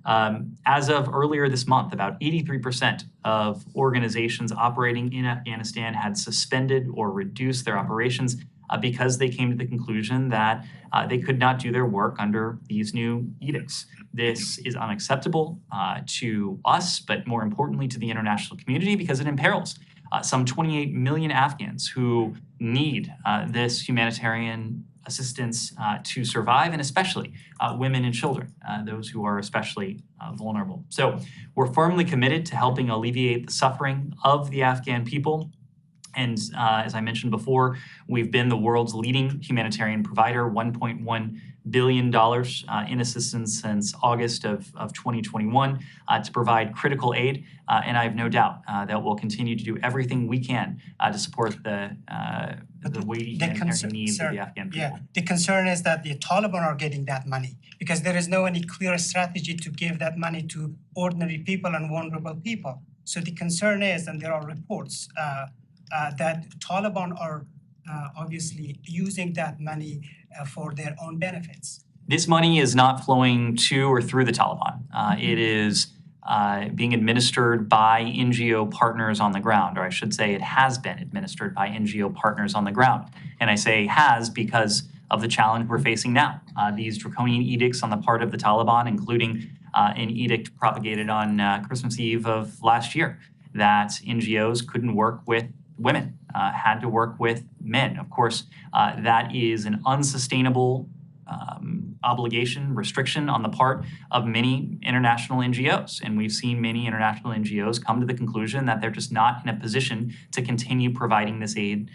As of earlier this month, about 83% of organizations operating in Afghanistan had suspended or reduced their operations because they came to the conclusion that they could not do their work under these new edicts. This is unacceptable to us, but more importantly to the international community, because it imperils some 28 million Afghans who need this humanitarian assistance to survive, and especially women and children, those who are especially vulnerable. So we're firmly committed to helping alleviate the suffering of the Afghan people. And as I mentioned before, we've been the world's leading humanitarian provider, $1.1 billion in assistance since August of 2021 to provide critical aid. And I have no doubt that we'll continue to do everything we can to support the weighty humanitarian needs of the Afghan people. Yeah, the concern is that the Taliban are getting that money because there is no any clear strategy to give that money to ordinary people and vulnerable people. So the concern is, and there are reports that Taliban are obviously using that money for their own benefits. This money is not flowing to or through the Taliban. It is being administered by NGO partners on the ground, or I should say it has been administered by NGO partners on the ground. And I say has because of the challenge we're facing now. These draconian edicts on the part of the Taliban, including an edict propagated on Christmas Eve of last year, that NGOs couldn't work with women, had to work with men. Of course, that is an unsustainable obligation, restriction on the part of many international NGOs. And we've seen many international NGOs come to the conclusion that they're just not in a position to continue providing this aid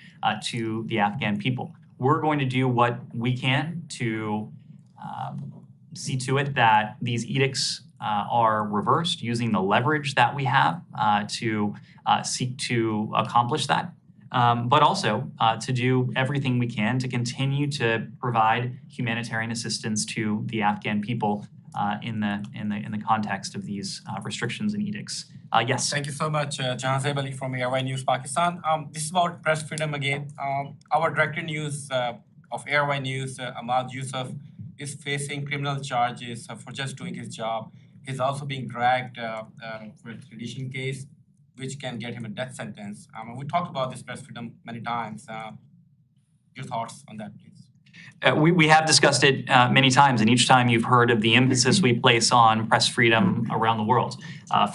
to the Afghan people. We're going to do what we can to see to it that these edicts are reversed using the leverage that we have to seek to accomplish that. But also to do everything we can to continue to provide humanitarian assistance to the Afghan people in the context of these restrictions and edicts. Yes. Thank you so much, Jahan Zaib Ali from ARY News Pakistan. This is about press freedom again. Our director news of ARY News, Ahmad Yusuf, is facing criminal charges for just doing his job. He's also being dragged for a extradition case, which can get him a death sentence. We talked about this press freedom many times. Your thoughts on that, please? We have discussed it many times, and each time you've heard of the emphasis we place on press freedom around the world.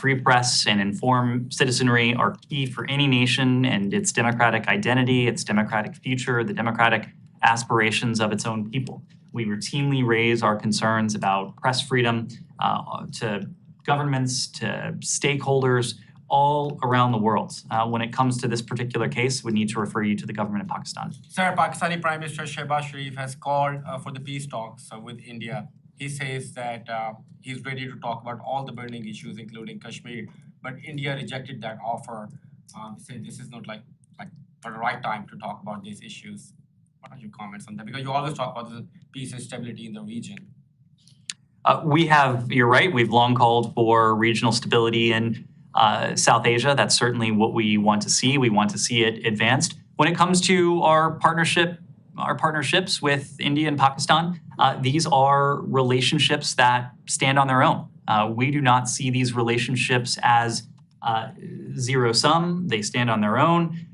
Free press and informed citizenry are key for any nation and its democratic identity, its democratic future, the democratic aspirations of its own people. We routinely raise our concerns about press freedom to governments, to stakeholders, all around the world. When it comes to this particular case, we need to refer you to the government of Pakistan. Sir, Pakistani Prime Minister Shehbaz Sharif has called for the peace talks with India. He says that he's ready to talk about all the burning issues, including Kashmir, but India rejected that offer. They said this is not like the right time to talk about these issues. What are your comments on that? Because you always talk about the peace and stability in the region. You're right, we've long called for regional stability in South Asia. That's certainly what we want to see. We want to see it advanced. When it comes to our partnerships with India and Pakistan, these are relationships that stand on their own. We do not see these relationships as zero sum. They stand on their own.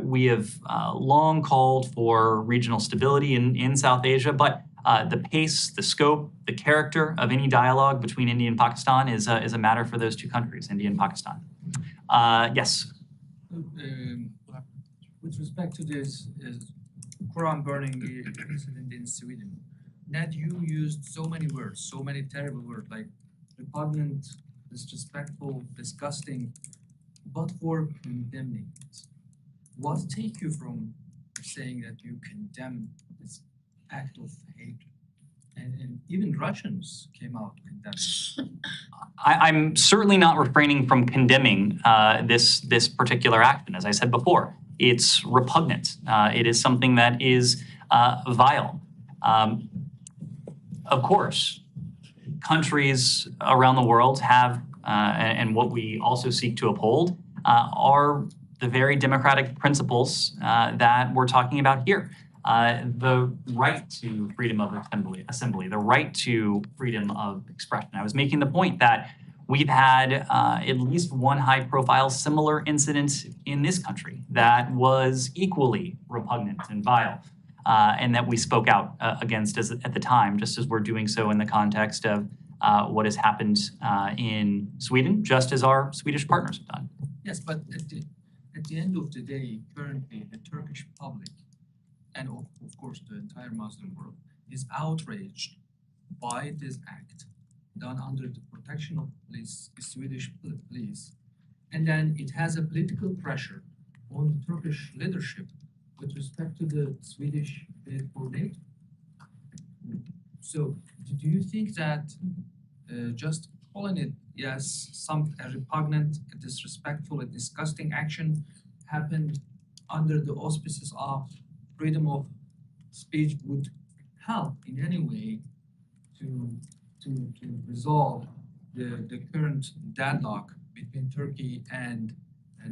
We have long called for regional stability in South Asia, but the pace, the scope, the character of any dialogue between India and Pakistan is a matter for those two countries, India and Pakistan. Yes. With respect to this Quran burning incident in Sweden, Ned, you used so many words, so many terrible words like repugnant, disrespectful, disgusting, but for condemning it. What take you from saying that you condemn this act of hate? And even Russians came out to condemn it. I'm certainly not refraining from condemning this particular action. As I said before, it's repugnant. It is something that is vile. Of course, countries around the world have, and what we also seek to uphold, are the very democratic principles that we're talking about here. The right to freedom of assembly, the right to freedom of expression. I was making the point that we've had at least one high-profile similar incident in this country that was equally repugnant and vile. and that we spoke out against at the time, just as we're doing so in the context of what has happened in Sweden, just as our Swedish partners have done. Yes, but at the end of the day, currently the Turkish public and of course the entire Muslim world is outraged by this act done under the protection of police, Swedish police, and then it has a political pressure on the Turkish leadership with respect to the Swedish bid for NATO. So, do you think that just calling it, yes, a repugnant, a disrespectful, a disgusting action happened under the auspices of freedom of speech would help in any way to resolve the current deadlock between Turkey and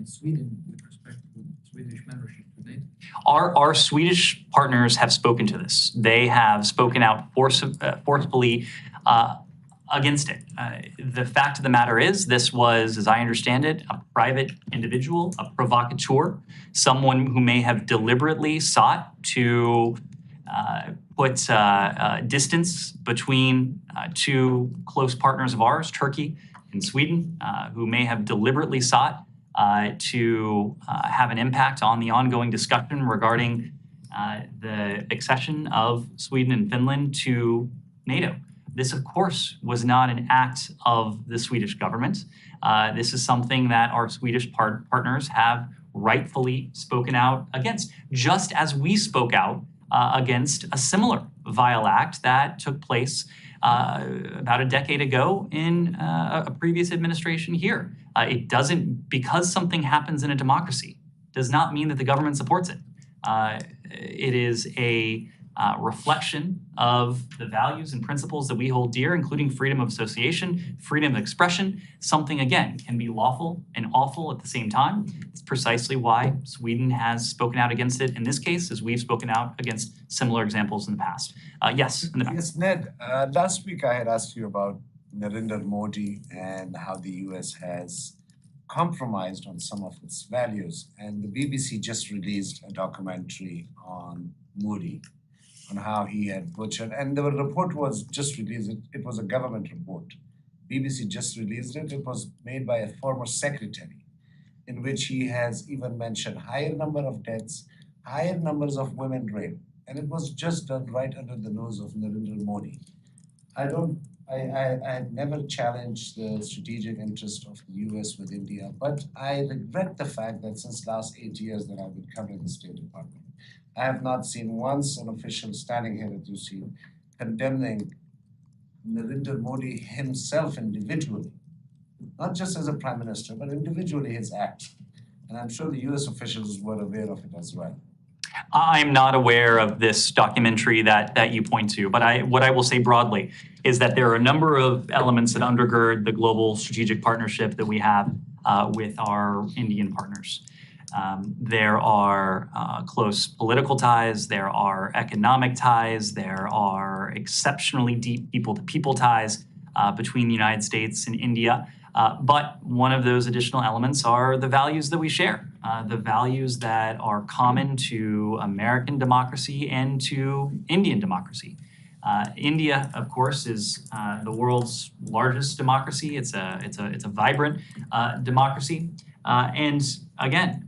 Sweden with respect to Swedish membership to NATO? Our Swedish partners have spoken to this. They have spoken out forcefully against it. The fact of the matter is, this was, as I understand it, a private individual, a provocateur, someone who may have deliberately sought to put distance between two close partners of ours, Turkey and Sweden, who may have deliberately sought to have an impact on the ongoing discussion regarding the accession of Sweden and Finland to NATO. This, of course, was not an act of the Swedish government. This is something that our Swedish partners have rightfully spoken out against, just as we spoke out against a similar vile act that took place about a decade ago in a previous administration here. It doesn't, because something happens in a democracy, does not mean that the government supports it. It is a reflection of the values and principles that we hold dear, including freedom of association, freedom of expression. Something, again, can be lawful and awful at the same time. It's precisely why Sweden has spoken out against it in this case, as we've spoken out against similar examples in the past. Yes, in the back. Yes, Ned, last week I had asked you about Narendra Modi and how the US has compromised on some of its values. And the BBC just released a documentary on Modi, on how he had butchered, and the report was just released. It was a government report. BBC just released it. It was made by a former secretary, in which he has even mentioned higher number of deaths, higher numbers of women raped, and it was just done right under the nose of Narendra Modi. I never challenged the strategic interest of the US with India, but I regret the fact that since last 8 years that I've been covering the State Department, I have not seen once an official standing here at UC condemning Narendra Modi himself individually, not just as a prime minister, but individually his acts. And I'm sure the US officials were aware of it as well. I'm not aware of this documentary that you point to, but what I will say broadly is that there are a number of elements that undergird the global strategic partnership that we have with our Indian partners. There are close political ties, there are economic ties, there are exceptionally deep people-to-people ties between the United States and India. But one of those additional elements are the values that we share, the values that are common to American democracy and to Indian democracy. India, of course, is the world's largest democracy. It's a vibrant democracy. And again,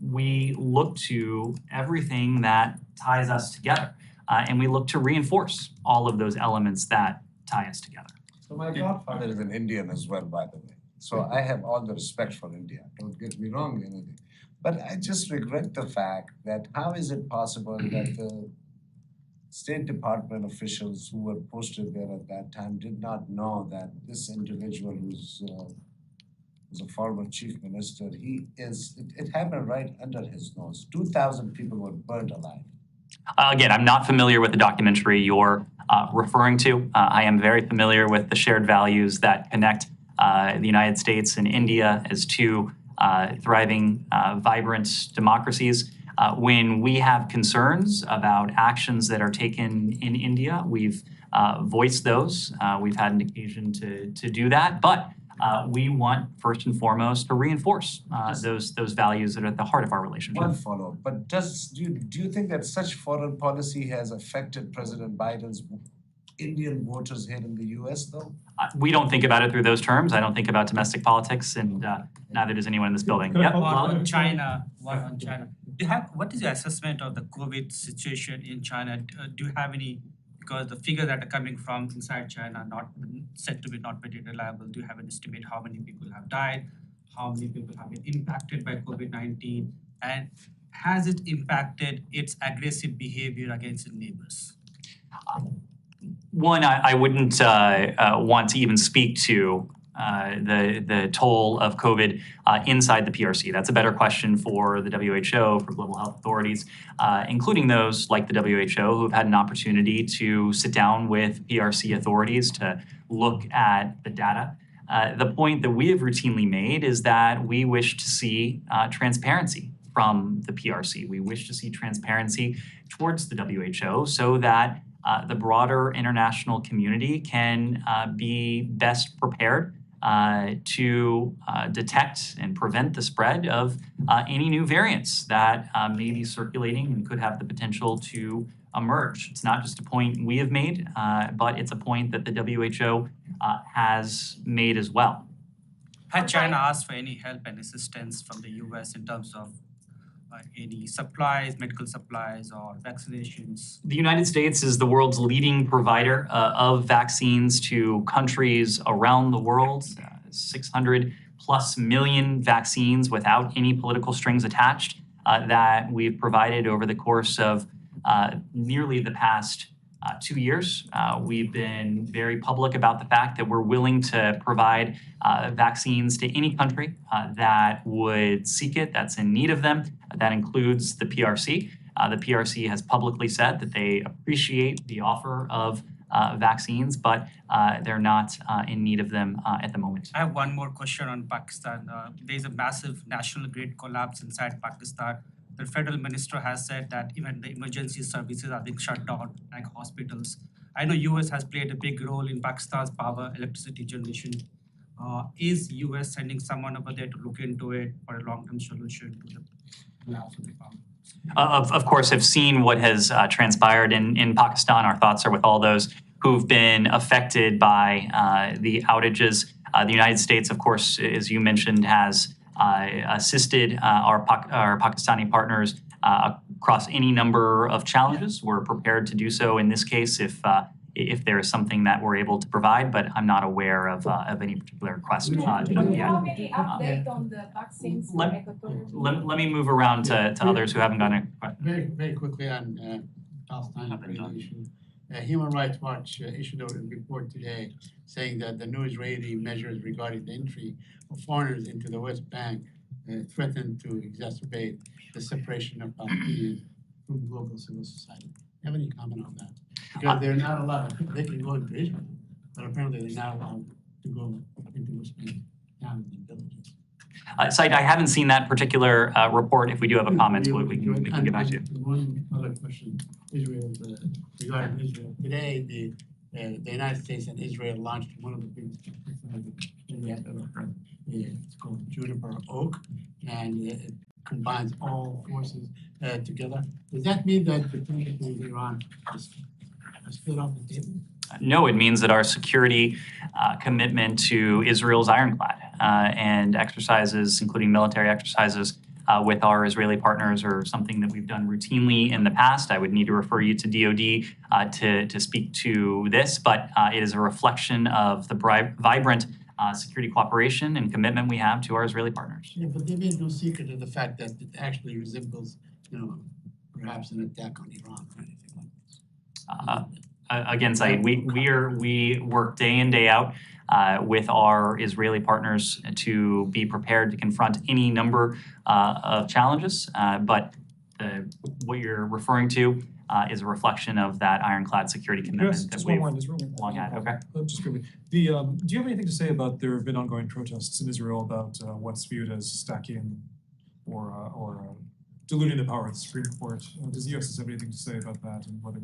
we look to everything that ties us together, and we look to reinforce all of those elements that tie us together. So my godfather is an Indian as well, by the way. So I have all the respect for India. Don't get me wrong, anything. But I just regret the fact that how is it possible that the State Department officials who were posted there at that time did not know that this individual who's a former chief minister, it happened right under his nose. 2,000 people were burned alive. Again, I'm not familiar with the documentary you're referring to. I am very familiar with the shared values that connect the United States and India as two thriving, vibrant democracies. When we have concerns about actions that are taken in India, we've voiced those. We've had an occasion to do that. But we want first and foremost to reinforce those values that are at the heart of our relationship. One follow-up, but do you think that such foreign policy has affected President Biden's Indian voters here in the US though? We don't think about it through those terms. I don't think about domestic politics, and neither does anyone in this building. Can I Yep. follow up? On China, what is your assessment of the COVID situation in China? Do you have any, because the figures that are coming from inside China are not said to be not very reliable. Do you have an estimate how many people have died? How many people have been impacted by COVID-19? And has it impacted its aggressive behavior against its neighbors? One, I wouldn't want to even speak to the toll of COVID inside the PRC. That's a better question for the WHO, for global health authorities, including those like the WHO who have had an opportunity to sit down with PRC authorities to look at the data. The point that we have routinely made is that we wish to see transparency from the PRC. We wish to see transparency towards the WHO so that the broader international community can be best prepared to detect and prevent the spread of any new variants that may be circulating and could have the potential to emerge. It's not just a point we have made, but it's a point that the WHO has made as well. Had China asked for any help and assistance from the US in terms of any supplies, medical supplies, or vaccinations? The United States is the world's leading provider of vaccines to countries around the world. 600 plus million vaccines without any political strings attached that we've provided over the course of nearly the past 2 years. We've been very public about the fact that we're willing to provide vaccines to any country that would seek it, that's in need of them. That includes the PRC. The PRC has publicly said that they appreciate the offer of vaccines, but they're not in need of them at the moment. I have one more question on Pakistan. There's a massive national grid collapse inside Pakistan. The federal minister has said that even the emergency services are being shut down, like hospitals. I know US has played a big role in Pakistan's power, electricity generation. Is US sending someone over there to look into it for a long-term solution to the collapse of the power? Of course, have seen what has transpired in Pakistan. Our thoughts are with all those who've been affected by the outages. The United States, of course, as you mentioned, has assisted our Pakistani partners across any number of challenges. We're prepared to do so in this case if there is something that we're able to provide, but I'm not aware of any particular request Do you have yet. any update on the vaccines for Equatorial? Let me move around to others who haven't gotten a question. Very quickly on Palestine issue. Human Rights Watch issued a report today saying that the new Israeli measures regarding the entry of foreigners into the West Bank threaten to exacerbate the separation of Palestinians from global civil society. Do you have any comment on that? Because they're not allowed, they can go into Israel, but apparently they're not allowed to go into West Bank towns and villages. Said, I haven't seen that particular report. If we do have a comment, we can get back to you. One other question, Israel, regarding Israel. Today, the United States and Israel launched one of the biggest technologies we have ever heard. It's called Juniper Oak, and it combines all forces together. Does that mean that the tension with Iran is still off the table? No, it means that our security commitment to Israel's ironclad and exercises, including military exercises with our Israeli partners, are something that we've done routinely in the past. I would need to refer you to DoD to speak to this, but it is a reflection of the vibrant security cooperation and commitment we have to our Israeli partners. Yeah, but they made no secret of the fact that it actually resembles, perhaps an attack on Iran or anything like this. Again, Saeed, we work day in, day out with our Israeli partners to be prepared to confront any number of challenges. But what you're referring to is a reflection of that ironclad security commitment that we've long had. Okay. Just quickly, do you have anything to say about there have been ongoing protests in Israel about what's viewed as stacking or diluting the power of the Supreme Court? Does the U.S. have anything to say about that and whether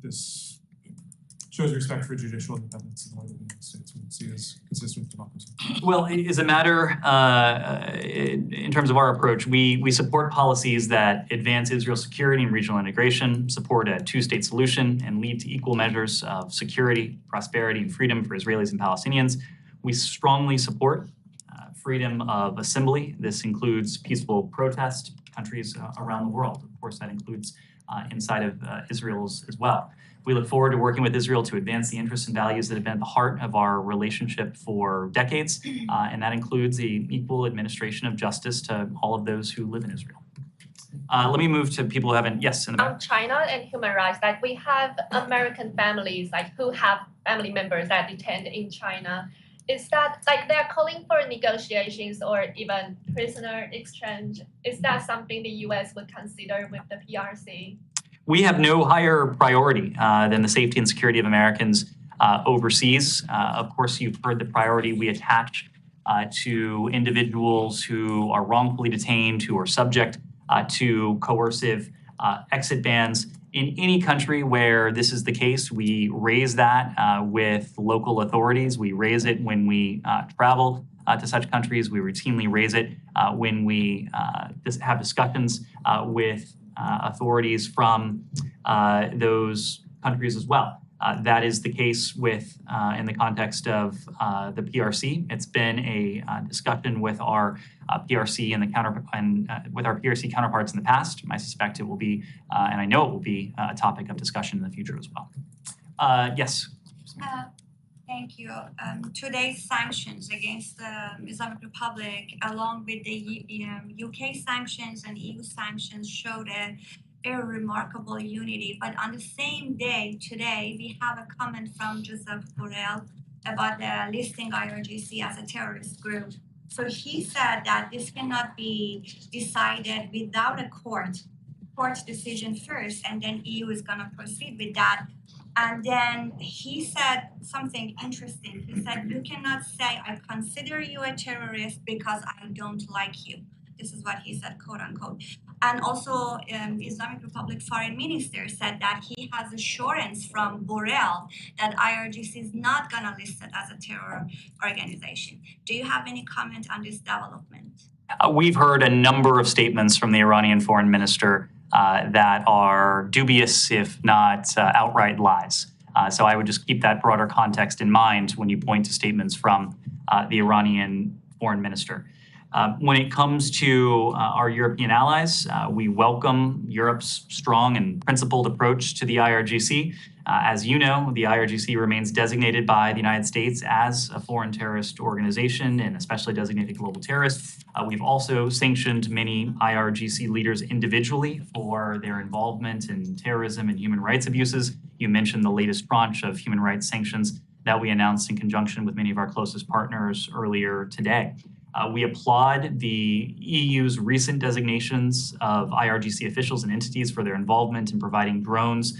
this shows respect for judicial independence in the United States, we see as consistent with democracy. Well, as a matter, in terms of our approach, we support policies that advance Israel's security and regional integration, support a two-state solution, and lead to equal measures of security, prosperity, and freedom for Israelis and Palestinians. We strongly support freedom of assembly. This includes peaceful protest, countries around the world. Of course, that includes inside of Israel's as well. We look forward to working with Israel to advance the interests and values that have been at the heart of our relationship for decades, and that includes the equal administration of justice to all of those who live in Israel. Let me move to people who haven't, yes, in the back. On China and human rights, like we have American families like who have family members that detained in China. Is that like they're calling for negotiations or even prisoner exchange? Is that something the U.S. would consider with the PRC? We have no higher priority than the safety and security of Americans overseas. Of course, you've heard the priority we attach to individuals who are wrongfully detained, who are subject to coercive exit bans. In any country where this is the case, we raise that with local authorities. We raise it when we travel to such countries. We routinely raise it when we have discussions with authorities from those countries as well. That is the case with, in the context of the PRC. It's been a discussion with our PRC and with our PRC counterparts in the past. I suspect it will be, and I know it will be, a topic of discussion in the future as well. Yes. Thank you. Today's sanctions against the Islamic Republic, along with the UK sanctions and EU sanctions, showed a remarkable unity. But on the same day, today, we have a comment from Joseph Borrell about listing IRGC as a terrorist group. So he said that this cannot be decided without a court decision first, and then EU is going to proceed with that. And then he said something interesting. He said, you cannot say, I consider you a terrorist because I don't like you. This is what he said, quote unquote. And also, the Islamic Republic Foreign Minister said that he has assurance from Borrell that IRGC is not going to list it as a terror organization. Do you have any comment on this development? We've heard a number of statements from the Iranian foreign minister that are dubious, if not outright lies. So I would just keep that broader context in mind when you point to statements from the Iranian foreign minister. When it comes to our European allies, we welcome Europe's strong and principled approach to the IRGC. As you know, the IRGC remains designated by the United States as a foreign terrorist organization and especially designated global terrorist. We've also sanctioned many IRGC leaders individually for their involvement in terrorism and human rights abuses. You mentioned the latest tranche of human rights sanctions that we announced in conjunction with many of our closest partners earlier today. We applaud the EU's recent designations of IRGC officials and entities for their involvement in providing drones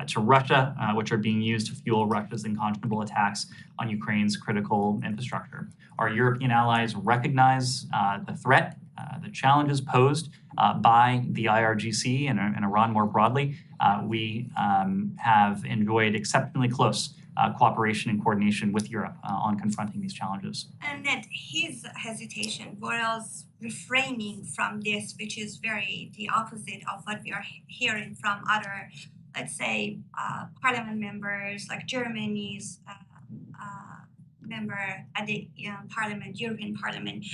to Russia, which are being used to fuel Russia's unconscionable attacks on Ukraine's critical infrastructure. Our European allies recognize the threat, the challenges posed by the IRGC and Iran more broadly. We have enjoyed exceptionally close cooperation and coordination with Europe on confronting these challenges. And Ned, his hesitation, Borrell's refraining from this, which is very the opposite of what we are hearing from other, let's say, parliament members, like Germany's member at the parliament, European Parliament.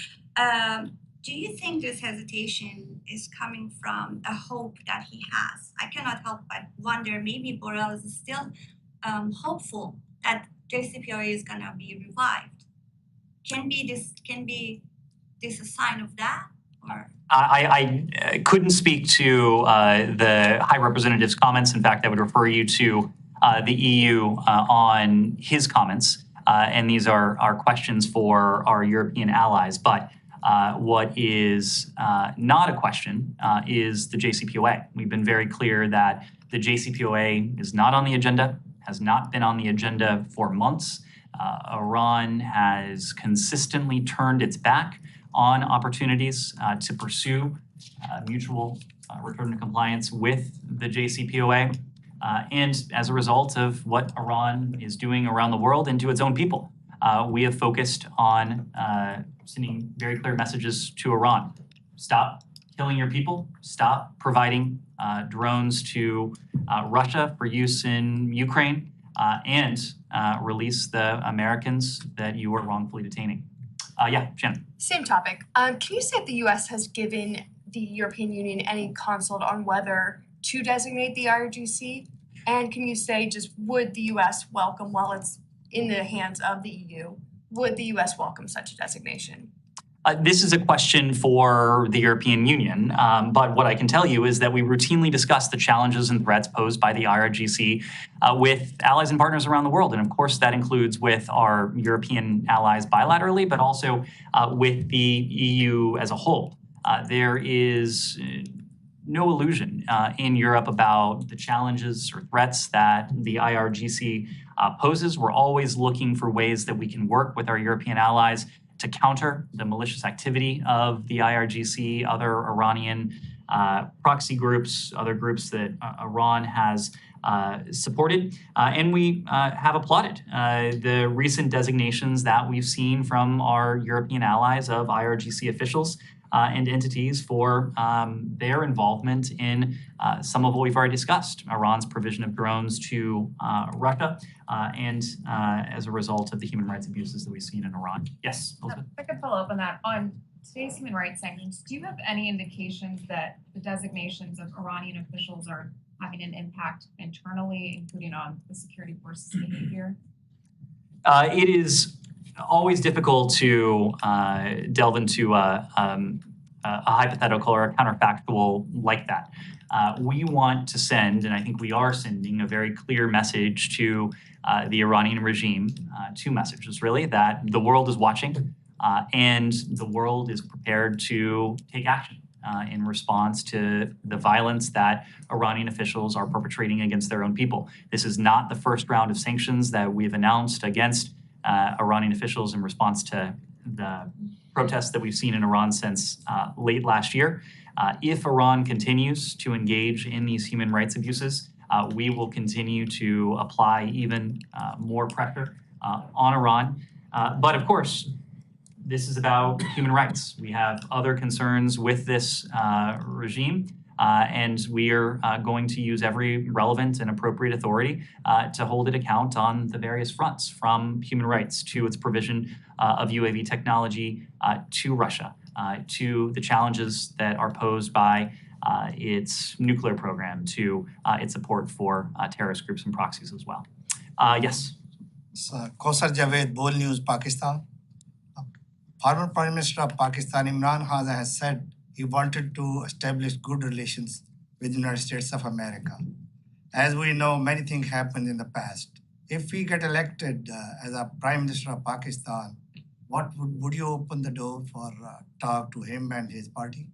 Do you think this hesitation is coming from a hope that he has? I cannot help but wonder, maybe Borrell is still hopeful that JCPOA is going to be revived. Can this a sign of that? Or? I couldn't speak to the High Representative's comments. In fact, I would refer you to the EU on his comments. And these are questions for our European allies. But what is not a question is the JCPOA. We've been very clear that the JCPOA is not on the agenda, has not been on the agenda for months. Iran has consistently turned its back on opportunities to pursue mutual return to compliance with the JCPOA. and as a result of what Iran is doing around the world and to its own people. We have focused on sending very clear messages to Iran. Stop killing your people, stop providing drones to Russia for use in Ukraine, and release the Americans that you are wrongfully detaining. Yeah, Shannon. Same topic. Can you say if the US has given the European Union any consult on whether to designate the IRGC? And can you say just would the US welcome, while it's in the hands of the EU, would the US welcome such a designation? This is a question for the European Union, but what I can tell you is that we routinely discuss the challenges and threats posed by the IRGC with allies and partners around the world. And of course, that includes with our European allies bilaterally, but also with the EU as a whole. There is no illusion in Europe about the challenges or threats that the IRGC poses. We're always looking for ways that we can work with our European allies to counter the malicious activity of the IRGC, other Iranian proxy groups, other groups that Iran has supported. And we have applauded the recent designations that we've seen from our European allies of IRGC officials and entities for their involvement in some of what we've already discussed, Iran's provision of drones to Russia, and as a result of the human rights abuses that we've seen in Iran. Yes, Elizabeth? If I could follow up on that. On today's human rights sanctions, do you have any indications that the designations of Iranian officials are having an impact internally, including on the security forces' behavior? It is always difficult to delve into a hypothetical or a counterfactual like that. We want to send, and I think we are sending, a very clear message to the Iranian regime, two messages really, that the world is watching and the world is prepared to take action in response to the violence that Iranian officials are perpetrating against their own people. This is not the first round of sanctions that we've announced against Iranian officials in response to the protests that we've seen in Iran since late last year. If Iran continues to engage in these human rights abuses, we will continue to apply even more pressure on Iran. But of course, this is about human rights. We have other concerns with this regime, and we are going to use every relevant and appropriate authority to hold it account on the various fronts, from human rights to its provision of UAV technology to Russia, to the challenges that are posed by its nuclear program, to its support for terrorist groups and proxies as well. Yes. Kausar Javed, Bold News, Pakistan. Former Prime Minister of Pakistan, Imran Khan, has said he wanted to establish good relations with the United States of America. As we know, many things happened in the past. If we get elected as a Prime Minister of Pakistan, would you open the door for talk to him and his party?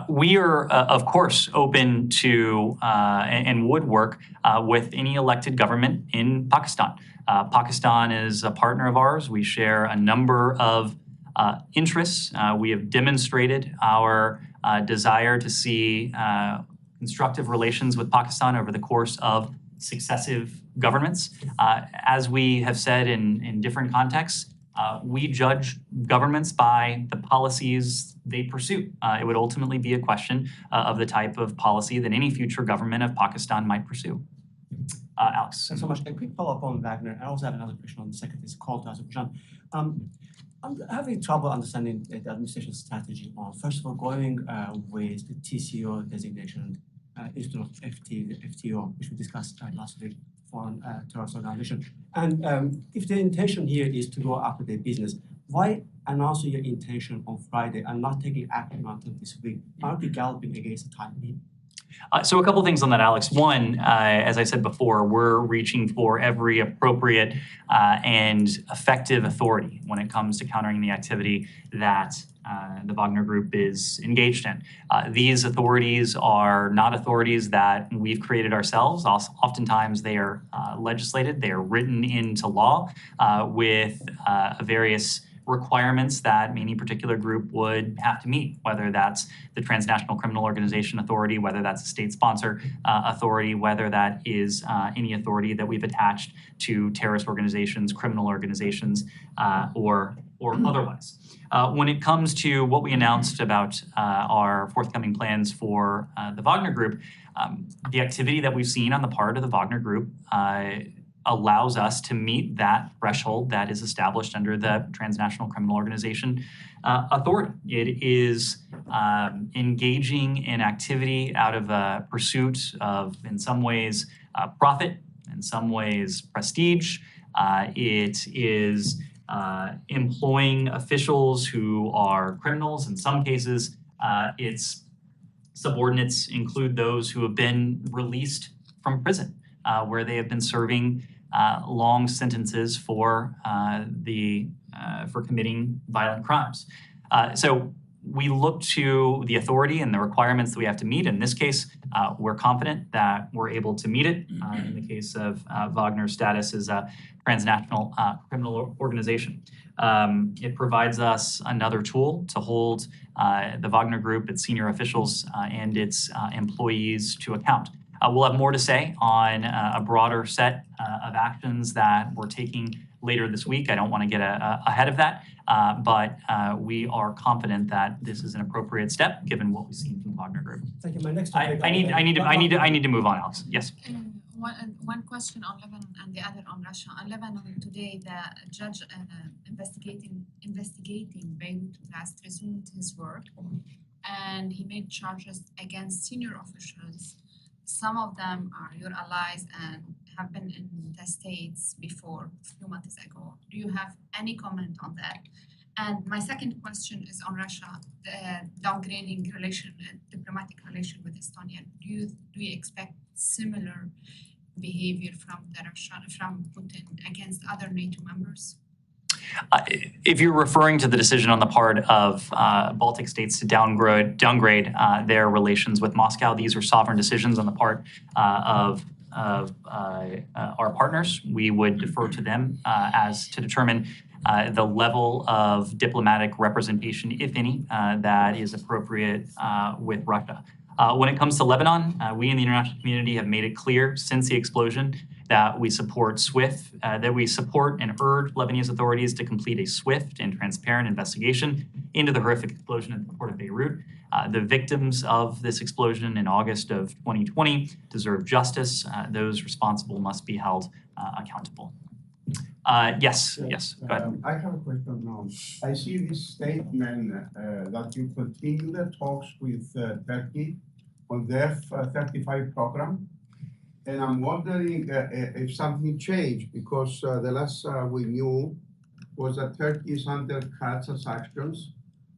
We are, of course, open to and would work with any elected government in Pakistan. Pakistan is a partner of ours. We share a number of interests. We have demonstrated our desire to see constructive relations with Pakistan over the course of successive governments. As we have said in different contexts, we judge governments by the policies they pursue. It would ultimately be a question of the type of policy that any future government of Pakistan might pursue. Alex. Thanks so much. A quick follow-up on Wagner. I also have another question on the Secretary's call to Azerbaijan. I'm having trouble understanding the administration's strategy on, first of all, going with the TCO designation instead of FTO, which we discussed last week, Foreign Terrorist Organization. And if the intention here is to go after their business, why announce your intention on Friday and not taking action until this week? Aren't you galloping against the time need? So a couple things on that, Alex. One, as I said before, we're reaching for every appropriate and effective authority when it comes to countering the activity that the Wagner Group is engaged in. These authorities are not authorities that we've created ourselves. Oftentimes they are legislated, they are written into law with various requirements that any particular group would have to meet, whether that's the Transnational Criminal Organization Authority, whether that's a state sponsor authority, whether that is any authority that we've attached to terrorist organizations, criminal organizations, or otherwise. When it comes to what we announced about our forthcoming plans for the Wagner Group, the activity that we've seen on the part of the Wagner Group allows us to meet that threshold that is established under the Transnational Criminal Organization Authority. It is engaging in activity out of a pursuit of, in some ways, profit, in some ways, prestige. It is employing officials who are criminals. In some cases, its subordinates include those who have been released from prison, where they have been serving long sentences for committing violent crimes. So we look to the authority and the requirements that we have to meet. In this case, we're confident that we're able to meet it in the case of Wagner's status as a transnational criminal organization. It provides us another tool to hold the Wagner Group, its senior officials, and its employees to account. We'll have more to say on a broader set of actions that we're taking later this week. I don't want to get ahead of that, but we are confident that this is an appropriate step given what we've seen from the Wagner Group. Thank you. My next I need to move on, Alex. Yes. One question on Lebanon and the other on Russia. On Lebanon today, the judge investigating Beirut blast resumed his work, and he made charges against senior officials. Some of them are your allies and have been in the States before a few months ago. Do you have any comment on that? And my second question is on Russia, the downgrading diplomatic relation with Estonia. Do you expect similar behavior from Putin against other NATO members? If you're referring to the decision on the part of Baltic states to downgrade their relations with Moscow, these are sovereign decisions on the part of our partners. We would defer to them as to determine the level of diplomatic representation, if any, that is appropriate with Russia. When it comes to Lebanon, we in the international community have made it clear since the explosion that we support SWIFT, that we support and urge Lebanese authorities to complete a swift and transparent investigation into the horrific explosion at the port of Beirut. The victims of this explosion in August of 2020 deserve justice. Those responsible must be held accountable. Yes, go ahead. I have a question now. I see this statement that you continue the talks with Turkey on the F-35 program. And I'm wondering if something changed, because the last we knew was that Turkey is under Katz's actions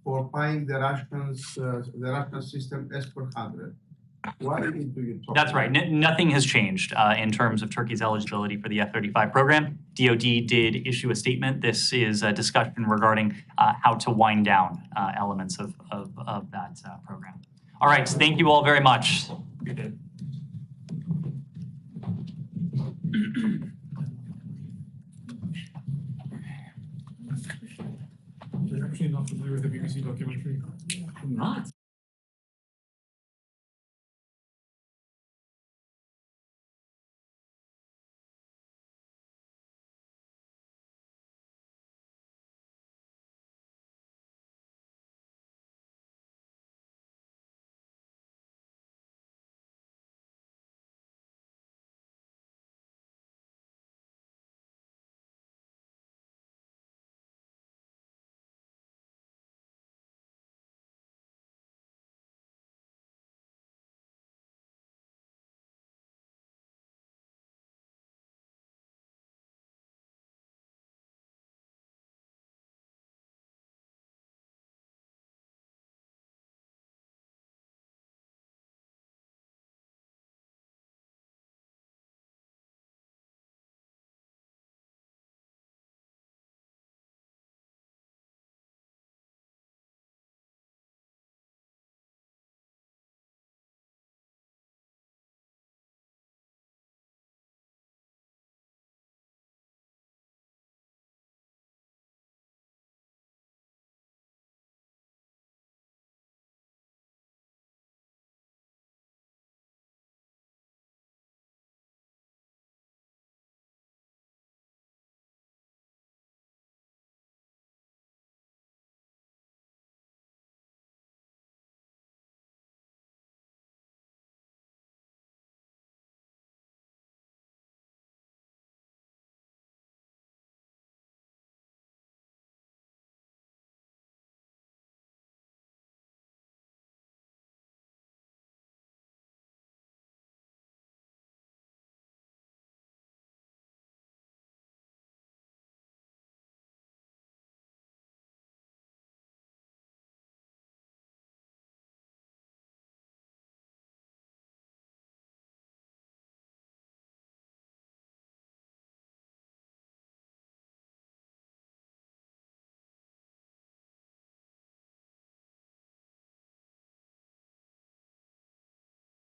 for buying the Russian system S-400. Why do you talk? That's right. Nothing has changed in terms of Turkey's eligibility for the F-35 program. DoD did issue a statement. This is a discussion regarding how to wind down elements of that program. All right. Thank you all very much. You're actually not familiar with the BBC documentary? I'm not.